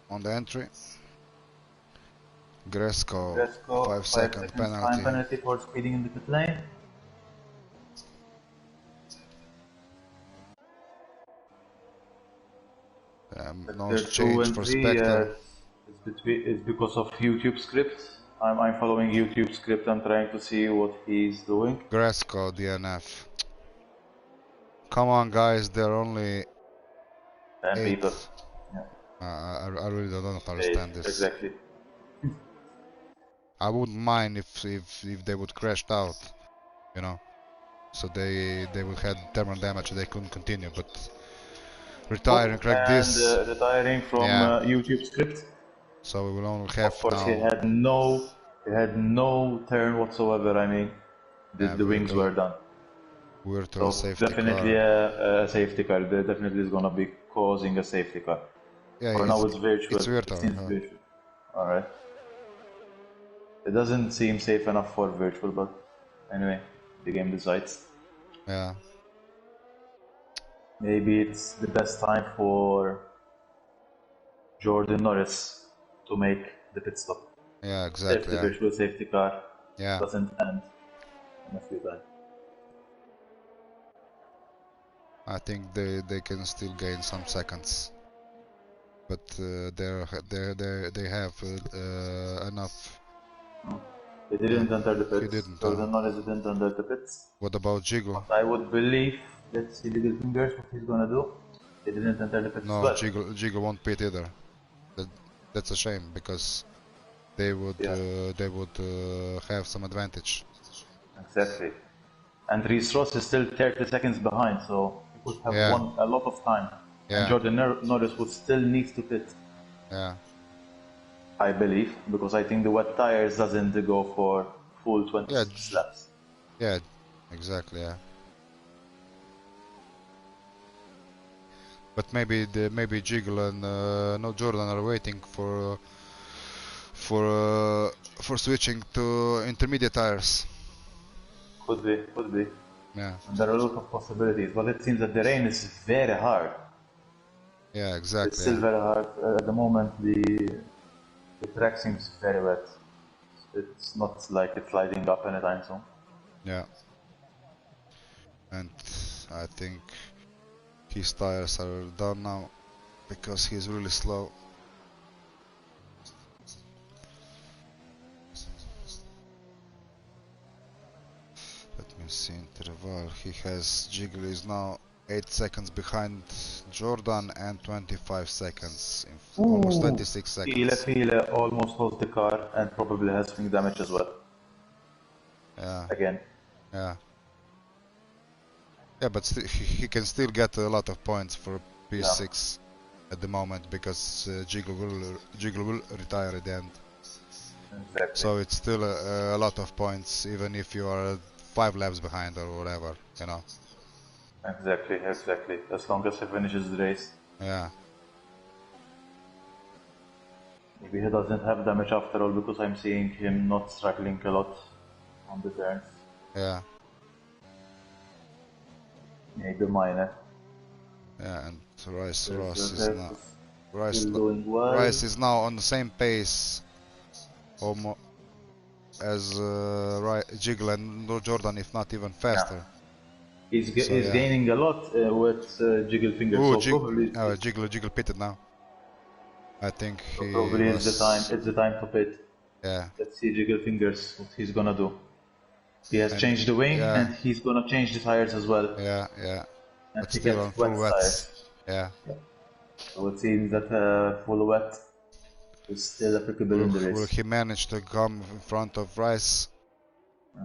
S1: on the entry. Gresco,
S3: Gresco,
S1: 5
S3: 5
S1: second
S3: seconds time
S1: penalty.
S3: penalty for speeding in the pit lane.
S1: No
S3: Sector 2
S1: change
S3: and
S1: for
S3: 3
S1: Spectre.
S3: it's because of YouTube script. I'm following YouTube script. I'm trying to see what he's doing.
S1: Gresco, DNF. Come on, guys, there are only
S3: 10
S1: 8.
S3: people. Yeah.
S1: I really don't understand
S3: 8,
S1: this.
S3: exactly.
S1: I wouldn't mind if they would crash out, you know. So they would have thermal damage, they couldn't continue, but retiring like
S3: And
S1: this,
S3: retiring from
S1: yeah.
S3: YouTube script.
S1: So we will only have
S3: Of course,
S1: now.
S3: he had no turn whatsoever. I mean, the wings were done.
S1: Virtual
S3: So
S1: safety
S3: definitely
S1: car.
S3: a safety car. There definitely is gonna be causing a safety car.
S1: Yeah,
S3: For now, it's virtual.
S1: It's virtual.
S3: It seems virtual. All right. It doesn't seem safe enough for virtual, but anyway, the game decides.
S1: Yeah.
S3: Maybe it's the best time for Jordan Norris to make the pit stop.
S1: Yeah, exactly.
S3: If the virtual safety car doesn't end in a few times.
S1: I think they can still gain some seconds, but they have enough.
S3: He didn't enter the pits.
S1: He didn't.
S3: Jordan Norris didn't enter the pits.
S1: What about Jiggle?
S3: But I would believe, let's see Little Fingers, what he's gonna do. He didn't enter the pits.
S1: No,
S3: well.
S1: Jiggle won't pit either. That's a shame because they would have some advantage.
S3: Exactly. And Reece Ross is still 30 seconds behind, so he could have won a lot of time. And Jordan Norris would still need to pit.
S1: Yeah.
S3: I believe, because I think the wet tires doesn't go for full 26 laps.
S1: Yeah, exactly, yeah. But maybe Jiggle and no Jordan are waiting for switching to intermediate tires.
S3: Could be.
S1: Yeah.
S3: And there are a lot of possibilities, but it seems that the rain is very hard.
S1: Yeah, exactly.
S3: It's still very hard. At the moment, the track seems very wet. It's not like it's lighting up anytime soon.
S1: Yeah. And I think his tires are done now because he's really slow. Let me see interval. He has Jiggle is now 8 seconds behind Jordan and 25 seconds, almost 26 seconds.
S3: Fila almost holds the car and probably has wing damage as well.
S1: Yeah.
S3: Again.
S1: Yeah. Yeah, but he can still get a lot of points for P6 at the moment because Jiggle will retire at the end.
S3: Exactly.
S1: So it's still a lot of points, even if you are 5 laps behind or whatever, you know.
S3: Exactly. As long as he finishes the race.
S1: Yeah.
S3: Maybe he doesn't have damage after all because I'm seeing him not struggling a lot on the turns.
S1: Yeah.
S3: Maybe minor.
S1: Yeah, and Rice is now
S3: Rice
S1: is now on the same pace almost as Jiggle and Jordan, if not even faster.
S3: Yeah. He's gaining a lot with Jiggle Fingers.
S1: Ooh,
S3: so probably
S1: Jiggle pitted now. I think
S3: so probably it's the time to pit.
S1: Yeah.
S3: Let's see Jiggle Fingers, what he's gonna do. He has changed the wing and he's gonna change the tires as well.
S1: Yeah.
S3: And
S1: but still on full wet. Yeah.
S3: So it seems that full wet is still applicable in the race.
S1: Will he manage to come in front of Rice?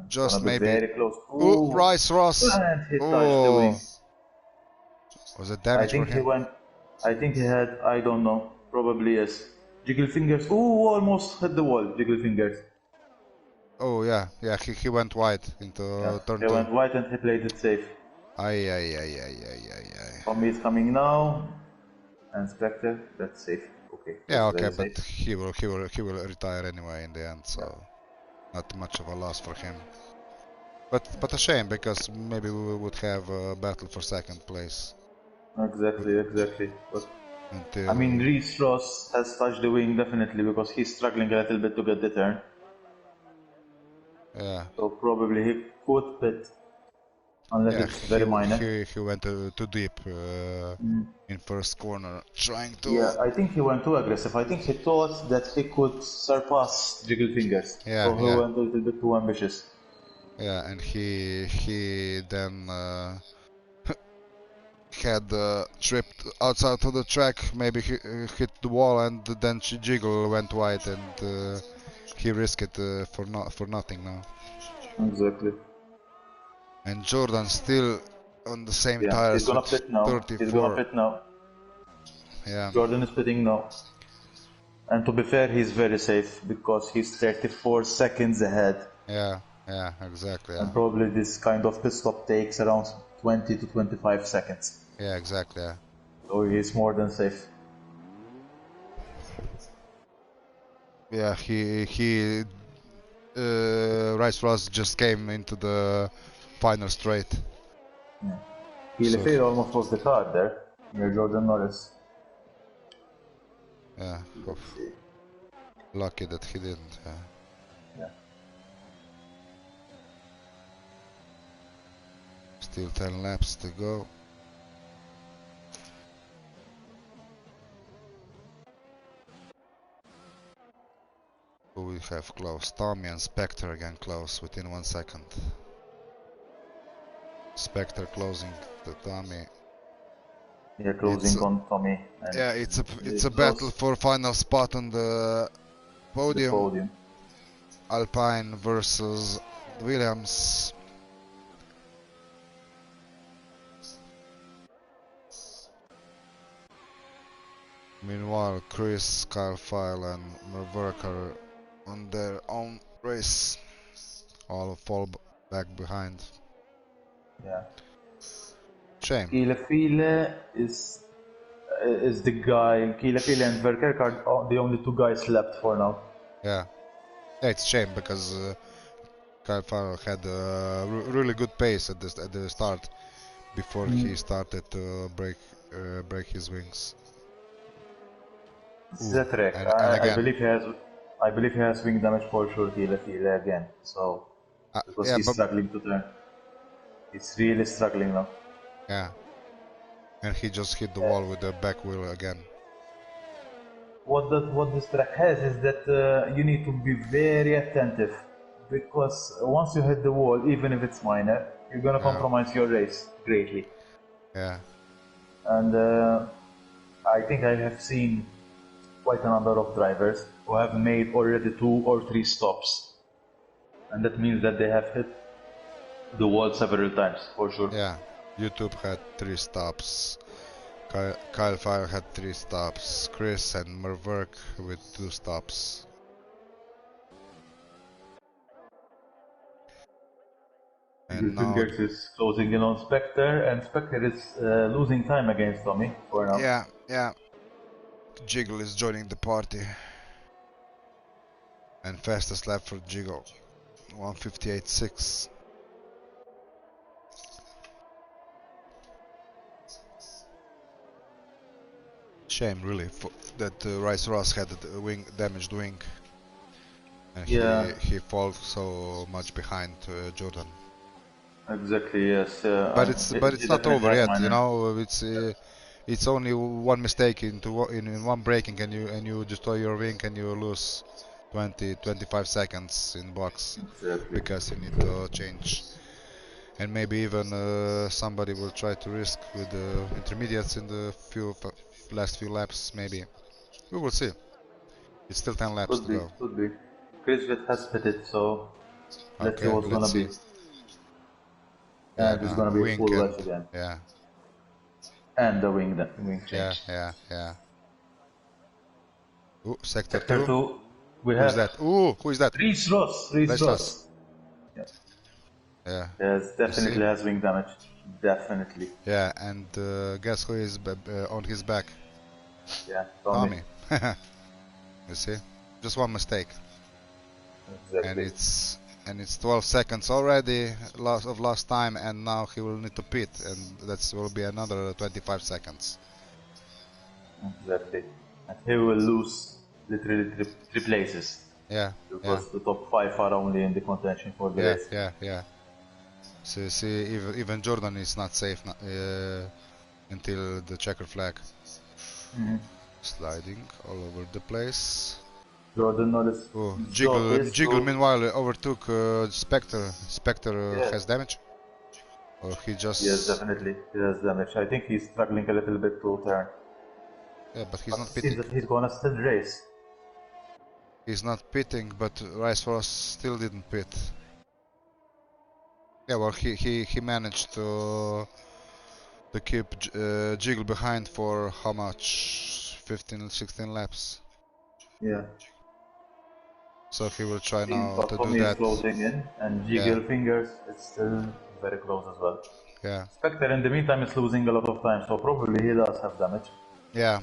S1: Just maybe.
S3: Very close.
S1: Ooh, Rice Ross.
S3: And he touched the wing.
S1: Was it damage for him?
S3: I think he had, I don't know, probably yes. Jiggle Fingers. Ooh, almost hit the wall. Jiggle Fingers.
S1: Oh yeah, he went wide into turn 2.
S3: He went wide and he played it safe.
S1: Aye.
S3: Tommy is coming now. And Spectre, that's safe. Okay.
S1: Yeah, okay, but he will retire anyway in the end, so. not much of a loss for him. But a shame, because maybe we would have a battle for second place.
S3: Exactly. But
S1: Until
S3: I mean, Reece Ross has touched the wing definitely because he's struggling a little bit to get the turn.
S1: yeah.
S3: So probably he could pit, unless
S1: Yeah,
S3: it's very minor.
S1: he went too deep in first corner, trying to.
S3: Yeah, I think he went too aggressive. I think he thought that he could surpass Jiggle Fingers.
S1: Yeah,
S3: So he
S1: yeah,
S3: went a little bit too ambitious.
S1: yeah, and he then had tripped outside of the track. Maybe he hit the wall, and then Jiggle went wide, and he risked it for nothing now.
S3: Exactly.
S1: And Jordan still on the same
S3: Yeah, he's
S1: tires
S3: gonna
S1: with
S3: pit now. He's gonna
S1: 34.
S3: pit now.
S1: Yeah,
S3: Jordan is pitting now. And to be fair, he's very safe because he's 34 seconds ahead.
S1: yeah, exactly.
S3: And
S1: Yeah,
S3: probably this kind of pit stop takes around 20 to 25 seconds.
S1: yeah, exactly. Yeah.
S3: So he's more than safe.
S1: Yeah, Rice Ross just came into the final straight.
S3: Yeah. He
S1: So
S3: almost lost the car there near Jordan Norris.
S1: yeah,
S3: Let's see.
S1: lucky that he didn't.
S3: Yeah.
S1: Still 10 laps to go. Who we have close? Tommy and Spectre again close within 1 second. Spectre closing the Tommy.
S3: Yeah, closing on Tommy. And
S1: Yeah, it's a battle
S3: lost
S1: for final spot on the
S3: the
S1: podium.
S3: podium.
S1: Alpine versus Williams. Meanwhile, Chris, Kyle and Merverk are on their own race. All fall back behind.
S3: Yeah.
S1: Shame.
S3: File is the guy. File and Verkerk are the only two guys left for now.
S1: Yeah, it's a shame because Kyle Farrell had a really good pace at the start before he started to break his wings.
S3: Zetrek,
S1: And
S3: I
S1: again,
S3: believe he has wing damage for sure. File again. So because
S1: yeah,
S3: he's
S1: but
S3: struggling to turn. He's really struggling now.
S1: yeah, and he just hit the wall with the back wheel again.
S3: What this track has is that you need to be very attentive, because once you hit the wall, even if it's minor, you're gonna compromise your race greatly.
S1: Yeah.
S3: And I think I have seen quite a number of drivers who have made already 2 or 3 stops, and that means that they have hit the wall several times for sure.
S1: Yeah, YouTube had 3 stops. Kyle Fire had 3 stops. Chris and Merverk with 2 stops. And now
S3: Fingers is closing in on Spectre, and Spectre is losing time against Tommy for now.
S1: yeah. Jiggle is joining the party. And fastest lap for Jiggle, 1:58.6. Shame really that Rice Ross had a damaged wing, and he falls so much behind Jordan.
S3: Exactly, yes.
S1: But it's not over yet, you know. It's only one mistake in one braking, and you destroy your wing, and you lose 20-25 seconds in box.
S3: Exactly.
S1: Because you need to change. And maybe even somebody will try to risk with the intermediates in the last few laps, maybe. We will see. It's still 10 laps to go.
S3: Could be. Chris has pitted, so let's see what's gonna be.
S1: Yeah,
S3: and it's gonna be full rush again.
S1: Yeah.
S3: And the wing change.
S1: Yeah. Ooh, sector
S3: 2.
S1: Who is that? Ooh, who is that?
S3: Reece Ross.
S1: Yeah.
S3: Yes, definitely has wing damage. Definitely.
S1: Yeah, and guess who is on his back?
S3: Yeah, Tommy.
S1: You see? Just one mistake. and
S3: Exactly.
S1: it's 12 seconds already last time, and now he will need to pit, and that will be another 25 seconds.
S3: Exactly. And he will lose literally three places.
S1: Yeah,
S3: Because the top 5 are only in the contention for the race.
S1: yeah. So see, even Jordan is not safe until the checker flag. Sliding all over the place.
S3: Jordan Norris'
S1: Oh,
S3: job is
S1: Jiggle
S3: to...
S1: meanwhile overtook Spectre. Spectre
S3: Yeah,
S1: has damage? Or he
S3: yes,
S1: just...
S3: definitely. He has damage. I think he's struggling a little bit to turn.
S1: Yeah, but he's
S3: But
S1: not
S3: it seems
S1: pitting.
S3: that he's gonna still race.
S1: He's not pitting, but Rice Frost still didn't pit. Yeah, well, he managed to keep Jiggle behind for how much? 15, 16 laps.
S3: Yeah.
S1: So he will try
S3: Seems
S1: now
S3: but
S1: to do
S3: Tommy is
S1: that.
S3: closing in, and
S1: Yeah,
S3: Jiggle Fingers is still very close as well.
S1: yeah,
S3: Spectre in the meantime is losing a lot of time, so probably he does have damage.
S1: yeah.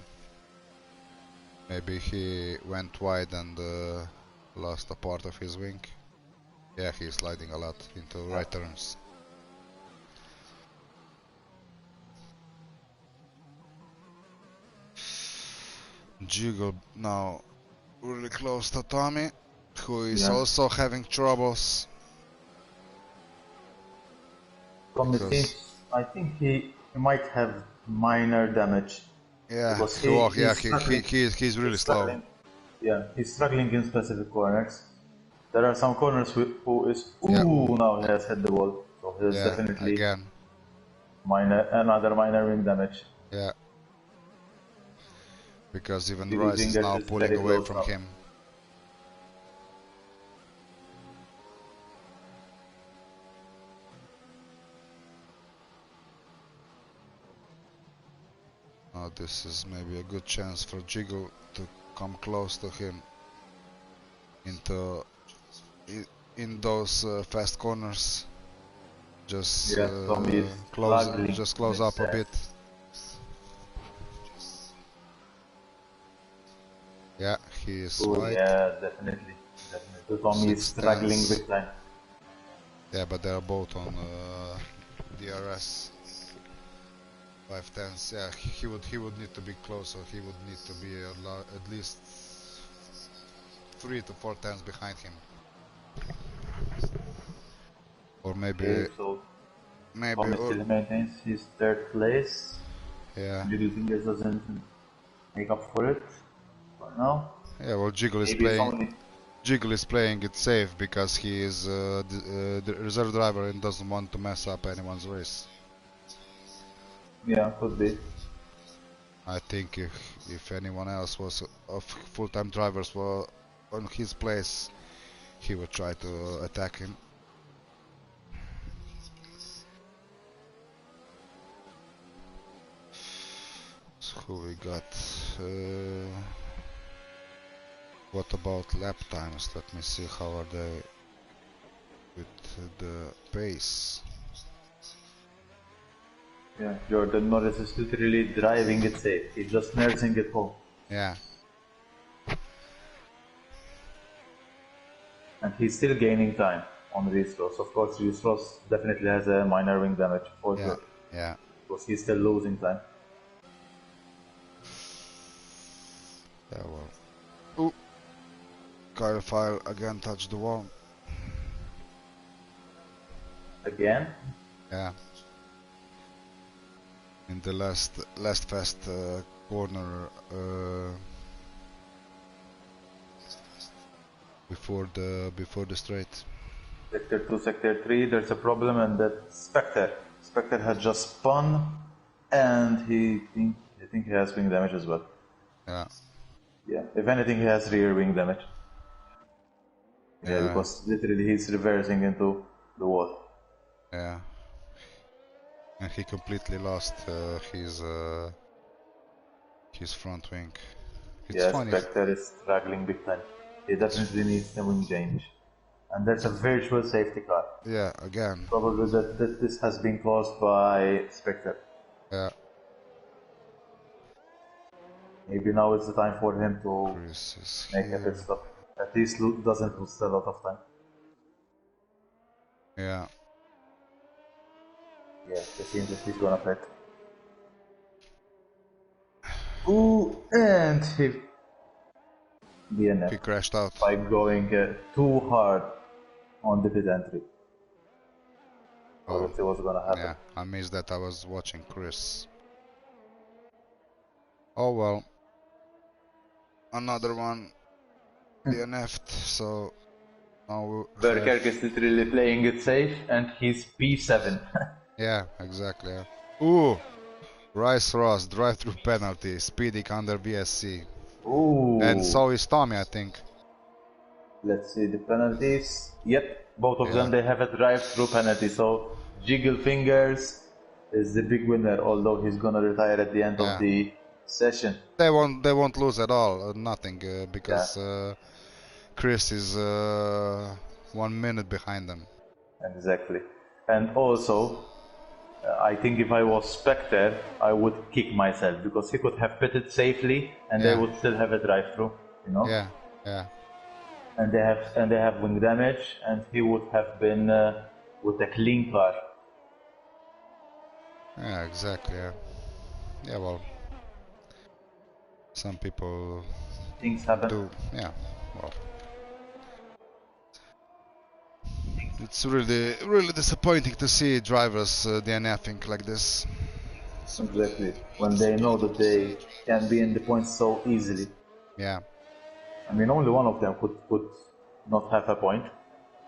S1: Maybe he went wide and lost a part of his wing. Yeah, he's sliding a lot into right turns. Jiggle now really close to Tommy, who is also having troubles.
S3: Tommy
S1: Because
S3: seems, I think he might have minor damage.
S1: yeah,
S3: Because
S1: he's really
S3: he's
S1: slow.
S3: struggling. Yeah, he's struggling in specific corners. There are some corners who is
S1: Yeah,
S3: now he has hit the wall, so he has
S1: yeah,
S3: definitely
S1: again.
S3: another minor wing damage.
S1: Yeah, because even
S3: Jiggle
S1: Rice is
S3: Fingers
S1: now
S3: is
S1: pulling
S3: very
S1: away
S3: close
S1: from
S3: now.
S1: him. Now this is maybe a good chance for Jiggle to come close to him into in those fast corners. Just
S3: Yeah, Tommy is struggling to
S1: close
S3: make
S1: up a
S3: sense.
S1: bit. Yeah, he is
S3: Oh
S1: wide.
S3: yeah, definitely. Tommy is
S1: Six
S3: struggling
S1: tenths.
S3: big time.
S1: Yeah, but they are both on DRS. 5 tenths. Yeah, he would need to be closer. He would need to be at least 3 to 4 tenths behind him. Or
S3: Okay, so Tommy
S1: or
S3: still maintains his third place.
S1: yeah.
S3: Jiggle Fingers doesn't make up for it for now.
S1: Yeah, well,
S3: Maybe it's only...
S1: Jiggle is playing it safe because he is the reserve driver and doesn't want to mess up anyone's race.
S3: Yeah, could be.
S1: I think if anyone else was of full-time drivers were on his place, he would try to attack him. So who we got? What about lap times? Let me see how are they with the pace.
S3: Yeah, Jordan Norris is literally driving it safe. He's just nursing it home.
S1: Yeah.
S3: And he's still gaining time on Reese Ross. Of course, Reese Ross definitely has a minor wing damage for sure.
S1: Yeah.
S3: Because he's still losing time.
S1: Yeah, well. Ooh. Kyle File again touched the wall.
S3: Again?
S1: Yeah. In the last fast corner before the straight.
S3: Sector 2, Sector 3, there's a problem, and that Spectre. Spectre had just spun, and I think he has wing damage as well.
S1: Yeah.
S3: Yeah, if anything, he has rear wing damage. Yeah, because literally he's reversing into the wall.
S1: Yeah. And he completely lost his front wing. It's funny.
S3: Spectre is struggling big time. He definitely needs a wing change. And that's a virtual safety car.
S1: Yeah, again.
S3: Probably that this has been caused by Spectre.
S1: Yeah.
S3: Maybe now is the time for him to
S1: Chris is
S3: make a
S1: here.
S3: pit stop. At least doesn't lose a lot of time.
S1: Yeah.
S3: Yeah, it seems that he's gonna pit. Ooh, and he DNF
S1: He crashed out.
S3: by going too hard on the pit entry.
S1: Oh,
S3: That it was gonna happen.
S1: yeah. I missed that. I was watching Chris. Oh well. Another one DNF'd, so now we
S3: Berkerk
S1: have...
S3: is literally playing it safe, and he's P7.
S1: Yeah, exactly. Yeah. Ooh! Rice Ross, drive-through penalty, speeding under VSC.
S3: Ooh.
S1: And so is Tommy, I think.
S3: Let's see the penalties. Yep, both of
S1: Yeah.
S3: them, they have a drive-through penalty. So Jiggle Fingers is the big winner, although he's gonna retire at the end
S1: Yeah.
S3: of the session.
S1: They won't lose at all, nothing, because Chris is 1 minute behind them.
S3: Exactly. And also, I think if I was Spectre, I would kick myself because he could have pitted safely and they
S1: Yeah.
S3: would still have a drive-through, you know.
S1: Yeah, yeah.
S3: And they have wing damage, and he would have been with a clean car.
S1: Yeah, exactly. Yeah. Yeah, well, some people
S3: Things happen.
S1: do. Yeah, well, it's really disappointing to see drivers DNFing like this.
S3: Exactly. When they know that they can be in the points so easily.
S1: Yeah.
S3: I mean, only one of them could not have a point,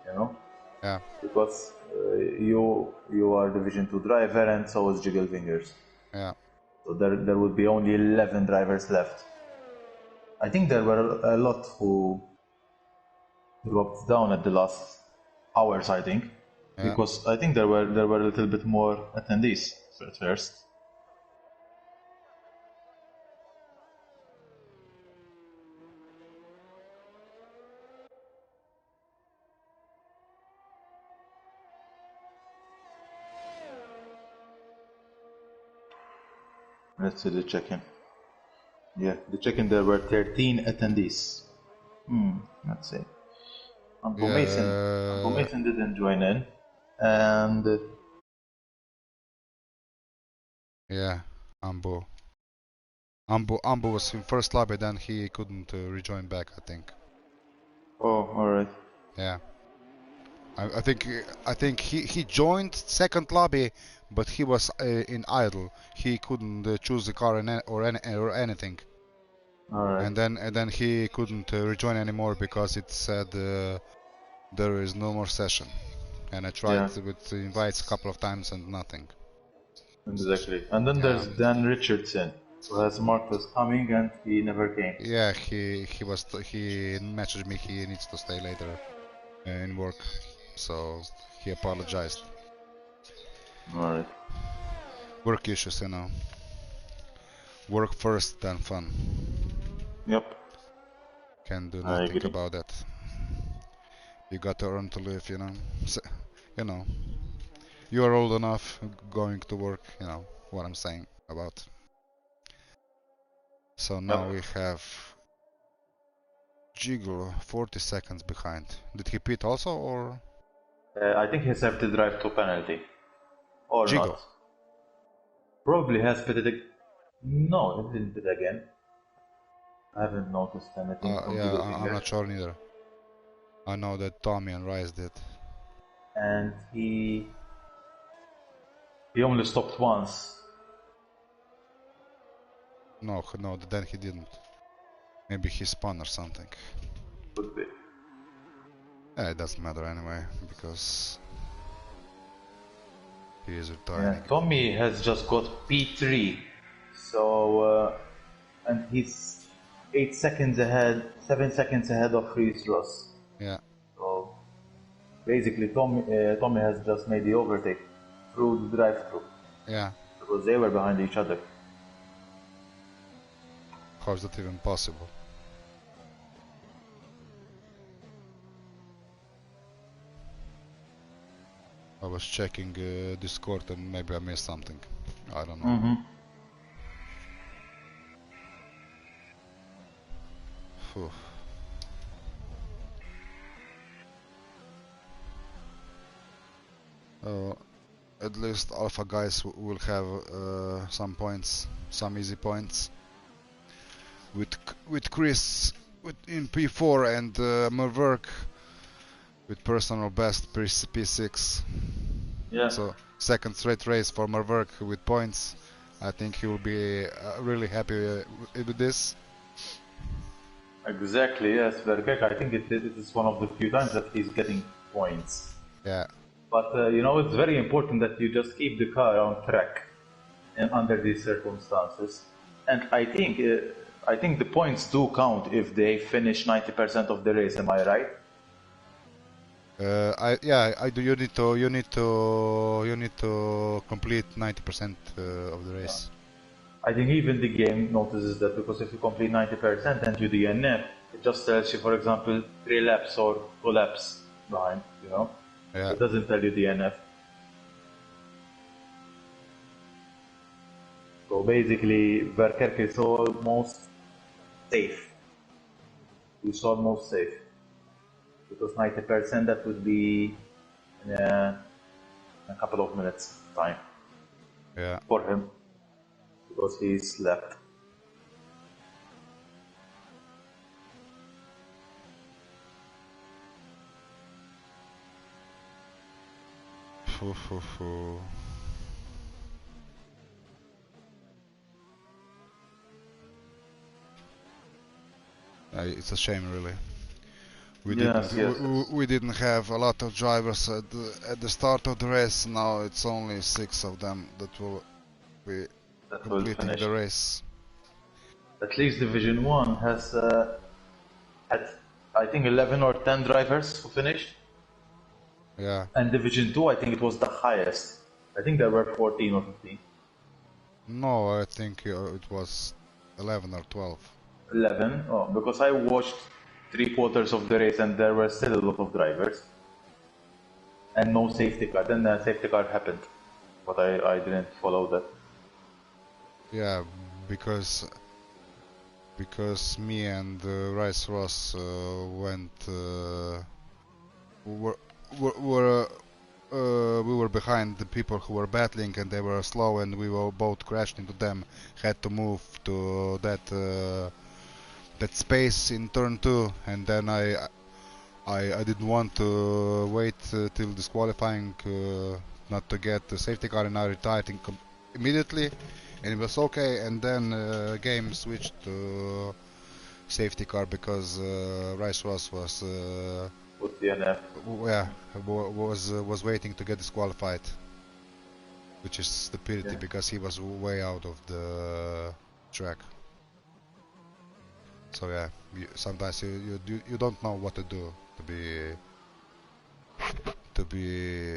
S3: you know.
S1: Yeah.
S3: Because you are Division 2 driver, and so is Jiggle Fingers.
S1: Yeah.
S3: So there would be only 11 drivers left. I think there were a lot who dropped down at the last hours, I think.
S1: Yeah.
S3: Because I think there were a little bit more attendees at first. Let's see the check-in. Yeah, the check-in there were 13 attendees. Let's see. Uncle Mason didn't join in, and
S1: Yeah, Ambo was in first lobby, then he couldn't rejoin back, I think.
S3: oh, all right.
S1: Yeah. I think he joined second lobby, but he was in idle. He couldn't choose the car or anything.
S3: All right.
S1: And then he couldn't rejoin anymore because it said there is no more session. And I tried with invites a couple of times and nothing.
S3: Exactly. And then there's Dan Richardson, who has marked as coming, and he never came.
S1: Yeah, he messaged me he needs to stay later in work, so he apologized.
S3: All right.
S1: Work issues, you know. Work first, then fun.
S3: Yep.
S1: Can't do nothing about that. You got to earn to live, you know. So, you know. You are old enough, going to work, you know what I'm saying about. So now we have Jiggle 40 seconds behind. Did he pit also, or?
S3: I think he served the drive to penalty. Or
S1: Jiggle.
S3: not. Probably has pitted No, he didn't pit again. I haven't noticed anything from
S1: yeah, I'm not sure neither. I know that Tommy and Rice did.
S3: And he only stopped once.
S1: No, then he didn't. Maybe he spun or something.
S3: Could be.
S1: Yeah, it doesn't matter anyway, because he is retiring.
S3: Yeah, Tommy has just got P3, so and he's 8 seconds ahead, 7 seconds ahead of Reese Ross.
S1: Yeah.
S3: So basically, Tommy has just made the overtake through the drive-through.
S1: Yeah.
S3: Because they were behind each other.
S1: How is that even possible? I was checking Discord and maybe I missed something. I don't know. At least Alpha guys will have some points, some easy points. With Chris in P4 and Merverk with personal best P6.
S3: Yeah.
S1: So second straight race for Merverk with points. I think he will be really happy with this.
S3: Exactly, yes, Verkek. I think it is one of the few times that he's getting points.
S1: Yeah.
S3: But you know, it's very important that you just keep the car on track and under these circumstances. And I think the points do count if they finish 90% of the race. Am I right?
S1: I do. You need to complete 90% of the race.
S3: I think even the game notices that, because if you complete 90% and you DNF, it just tells you, for example, 3 laps or 2 laps behind, you know?
S1: Yeah.
S3: It doesn't tell you DNF. So basically, Verkerk is almost safe. He's almost safe. Because 90% that would be in a couple of minutes time.
S1: Yeah.
S3: For him. Because he's left.
S1: It's a shame, really. We didn't have a lot of drivers at the start of the race. Now it's only 6 of them that will be completing the race.
S3: At least Division 1 has had, I think, 11 or 10 drivers who finished.
S1: Yeah.
S3: And Division 2, I think it was the highest. I think there were 14 or 15.
S1: No, I think it was 11 or 12.
S3: 11? Oh, because I watched 3/4 of the race and there were still a lot of drivers. And no safety car. Then the safety car happened. But I didn't follow that.
S1: Yeah, because me and Rice Ross went we were behind the people who were battling, and they were slow, and we were both crashed into them. Had to move to that space in turn 2, and then I didn't want to wait till disqualifying not to get the safety car, and I retired immediately, and it was okay. And then game switched to safety car because Rice Ross was was waiting to get disqualified, which is stupidity because he was way out of the track. So yeah, sometimes you don't know what to do to be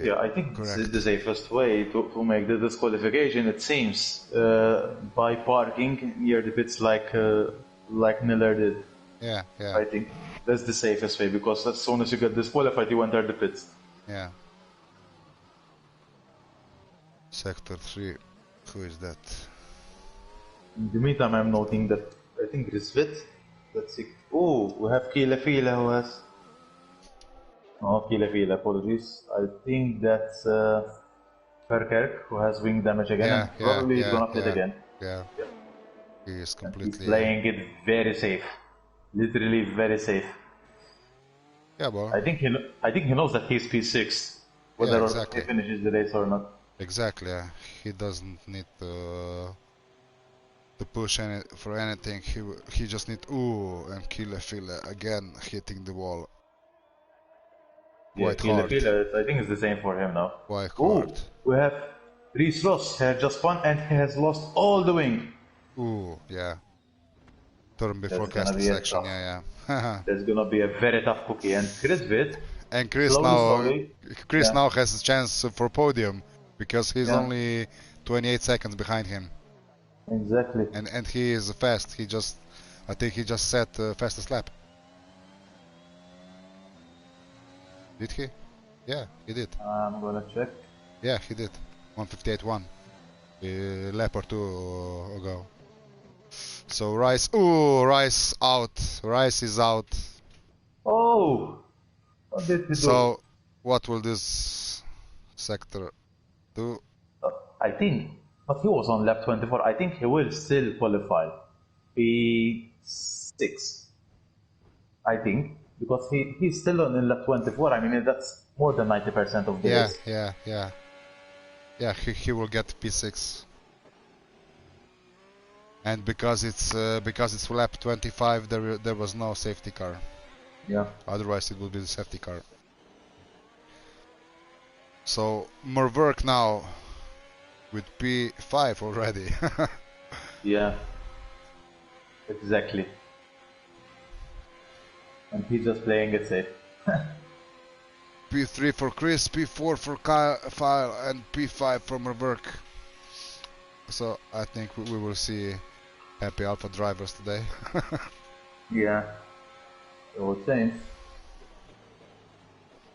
S3: yeah, I think
S1: correct.
S3: the safest way to make the disqualification, it seems, by parking near the pits like Miller did.
S1: Yeah.
S3: I think that's the safest way, because as soon as you get disqualified, you enter the pits.
S1: Yeah. Sector 3. Who is that?
S3: In the meantime, I'm noting that I think Rizvit. Let's see. Oh, we have Kila Fila who has. Oh, Kila Fila, apologies. I think that's Verkerk who has wing damage again.
S1: Yeah,
S3: and probably he's gonna pit again.
S1: Yeah. He is completely.
S3: He's playing it very safe. Literally very safe.
S1: Yeah, well.
S3: I think he knows that he's P6, whether he finishes the race or not.
S1: Exactly. Yeah. He doesn't need to push for anything. He just need and kill a filler again, hitting the wall.
S3: Yeah, kill a filler. I think it's the same for him now.
S1: Quite hard.
S3: We have Reese Ross has just won and he has lost all the wing.
S1: Yeah. Turn before casting section, yeah.
S3: That's gonna be a very tough cookie. And Chris
S1: now has a chance for podium because he's only 28 seconds behind him.
S3: Exactly.
S1: And he is fast. I think he just set fastest lap. Did he? Yeah, he did.
S3: I'm gonna check.
S1: Yeah, he did. 158.1. A lap or two ago. So Rice out. Rice is out.
S3: Oh! What did he do?
S1: So what will this sector 2.
S3: I think, but he was on lap 24. I think he will still qualify P6. I think because he's still on in lap 24. I mean that's more than 90% of the race.
S1: Yeah, he will get P6. And because it's lap 25, there was no safety car.
S3: Yeah.
S1: Otherwise, it would be the safety car. So more work now with P5 already.
S3: Yeah. Exactly. And he's just playing it safe.
S1: P3 for Chris, P4 for Kyle, and P5 for Merberg. So I think we will see happy Alpha drivers today.
S3: Yeah. So same.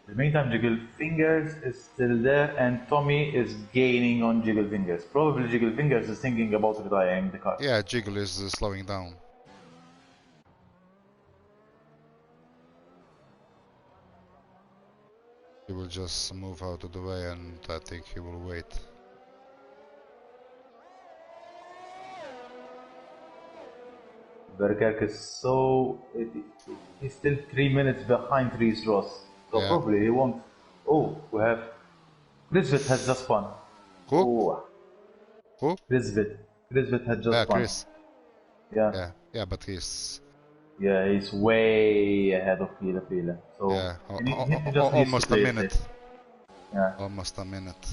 S3: In the meantime, Jiggle Fingers is still there, and Tommy is gaining on Jiggle Fingers. Probably Jiggle Fingers is thinking about retiring the car.
S1: Yeah, Jiggle is slowing down. He will just move out of the way, and I think he will wait.
S3: Berkerk is he's still 3 minutes behind Reese Ross. So
S1: Yeah.
S3: probably he won't. Oh, we have. Grisvit has just won.
S1: Who?
S3: Oh,
S1: Who?
S3: Grisvit. Grisvit had just won.
S1: Chris.
S3: Yeah.
S1: Yeah, but he's...
S3: Yeah, he's way ahead of Pila. So
S1: yeah,
S3: he just needs
S1: almost
S3: to
S1: a
S3: play
S1: minute.
S3: safe. Yeah.
S1: Almost a minute.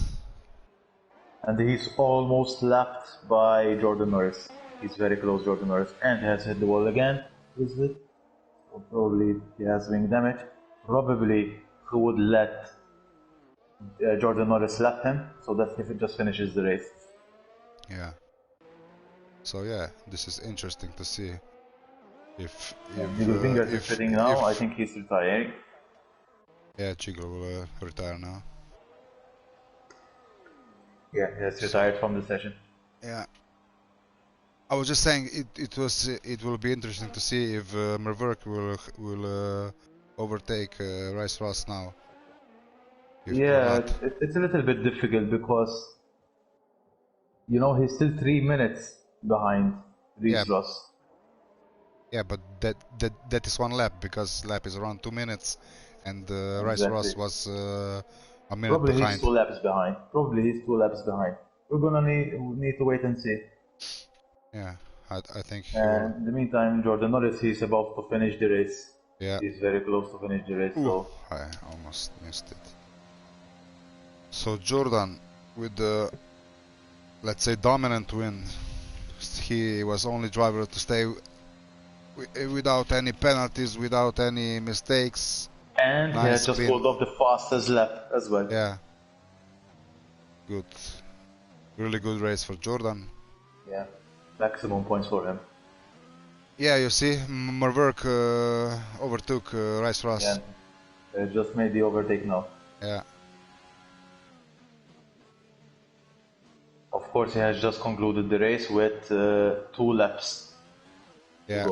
S3: And he's almost lapped by Jordan Norris. He's very close, Jordan Norris, and he has hit the wall again. Is it? So probably he has wing damage. Probably he would let Jordan Norris lap him, so that if it just finishes the race.
S1: Yeah. So yeah, this is interesting to see if
S3: Jiggle Fingers is sitting now. I think he's retiring.
S1: Yeah, Jiggle will retire now.
S3: Yeah, he has retired from the session.
S1: Yeah. I was just saying it will be interesting to see if Merverk will overtake Rice Ross now.
S3: Yeah, it's a little bit difficult because you know he's still 3 minutes behind Reese Ross.
S1: Yeah, but that is one lap because lap is around 2 minutes, and Rice Ross was a minute
S3: Probably
S1: behind.
S3: he's 2 laps behind. We're gonna need to wait and see.
S1: Yeah, I think.
S3: In the meantime, Jordan Norris, he's about to finish the race.
S1: Yeah.
S3: He's very close to finish the race. So
S1: I almost missed it. So Jordan, with the, let's say, dominant win, he was only driver to stay without any penalties, without any mistakes.
S3: And he has just pulled off the fastest lap as well.
S1: Yeah. Good. Really good race for Jordan.
S3: Yeah. Maximum points for him.
S1: Yeah, you see, Merverk overtook Rice Ross.
S3: Yeah. They just made the overtake now.
S1: Yeah.
S3: Of course, he has just concluded the race with 2 laps.
S1: Yeah.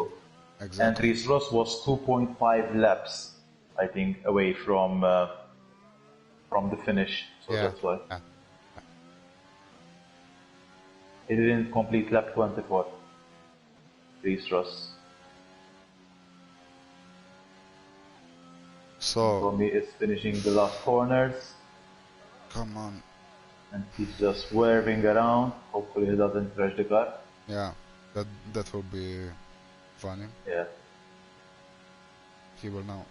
S1: Exactly.
S3: And Reese Ross was 2.5 laps, I think, away from the finish. So that's why.
S1: Yeah.
S3: He didn't complete lap 24. Reese Ross.
S1: So
S3: Tommy is finishing the last corners.
S1: Come on.
S3: And he's just swerving around. Hopefully he doesn't crash the car.
S1: Yeah, that will be funny.
S3: Yeah.
S1: He will now.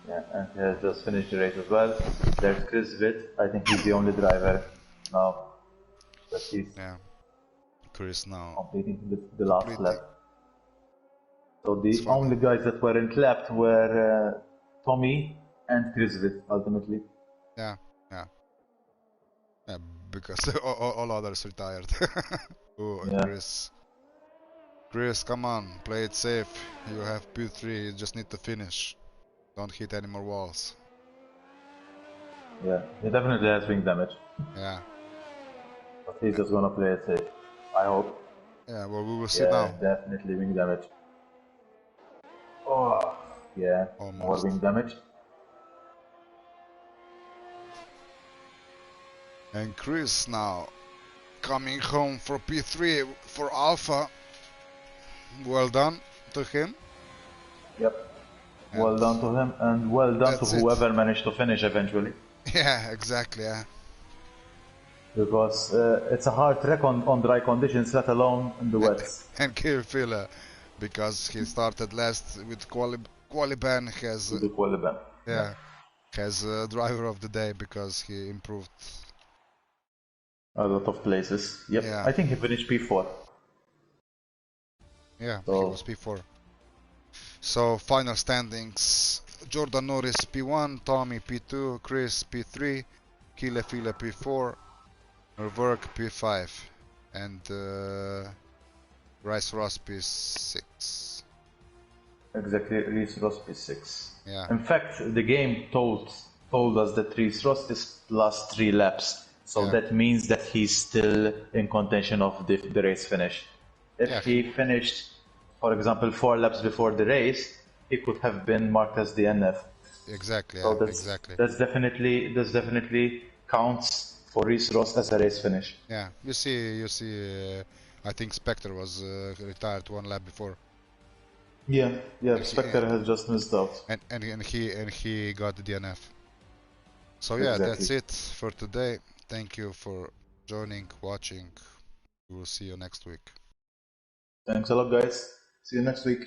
S3: Yeah, and he has just finished the race as well. There's Chris Witt. I think he's the only driver now that he's
S1: Chris now
S3: completing the last lap. So the only guys that weren't lapped were Tommy and Chris Witt ultimately.
S1: Yeah, because all others retired. Chris, come on, play it safe. You have P3, you just need to finish. Don't hit any more walls.
S3: Yeah, he definitely has wing damage.
S1: Yeah.
S3: But he's just gonna play it safe, I hope.
S1: Yeah, well, we will see now.
S3: Definitely wing damage. Oh, yeah, more wing damage.
S1: And Chris now coming home for P3 for Alpha. Well done to him.
S3: Yep.
S1: And
S3: Well done to him, and well done to
S1: that's it.
S3: whoever managed to finish eventually.
S1: Yeah, exactly. Yeah.
S3: Because it's a hard track on dry conditions, let alone in the wets.
S1: And Kirfila, because he started last with Qualiban, has
S3: To the Qualiban.
S1: has driver of the day because he improved.
S3: A lot of places. Yep.
S1: Yeah.
S3: I think he finished P4.
S1: Yeah,
S3: So-
S1: he was P4. So final standings: Jordan Norris P1, Tommy P2, Chris P3, Kile File P4, Verk P5, and Rice Ross P6.
S3: Exactly, Reese Ross P6.
S1: Yeah.
S3: In fact, the game told us that Reese Ross is plus 3 laps. So
S1: Yeah.
S3: that means that he's still in contention of the race finish. If
S1: Yeah.
S3: he finished, for example, 4 laps before the race, he could have been marked as DNF.
S1: Exactly.
S3: So
S1: Yeah. Exactly.
S3: that's definitely counts for Reese Ross as a race finish.
S1: Yeah. You see. I think Spectre was retired 1 lap before,
S3: Yeah,
S1: Yeah.
S3: Spectre has just missed out.
S1: and he got the DNF. So yeah,
S3: Exactly.
S1: that's it for today. Thank you for joining, watching. We will see you next week.
S3: Thanks a lot, guys. See you next week.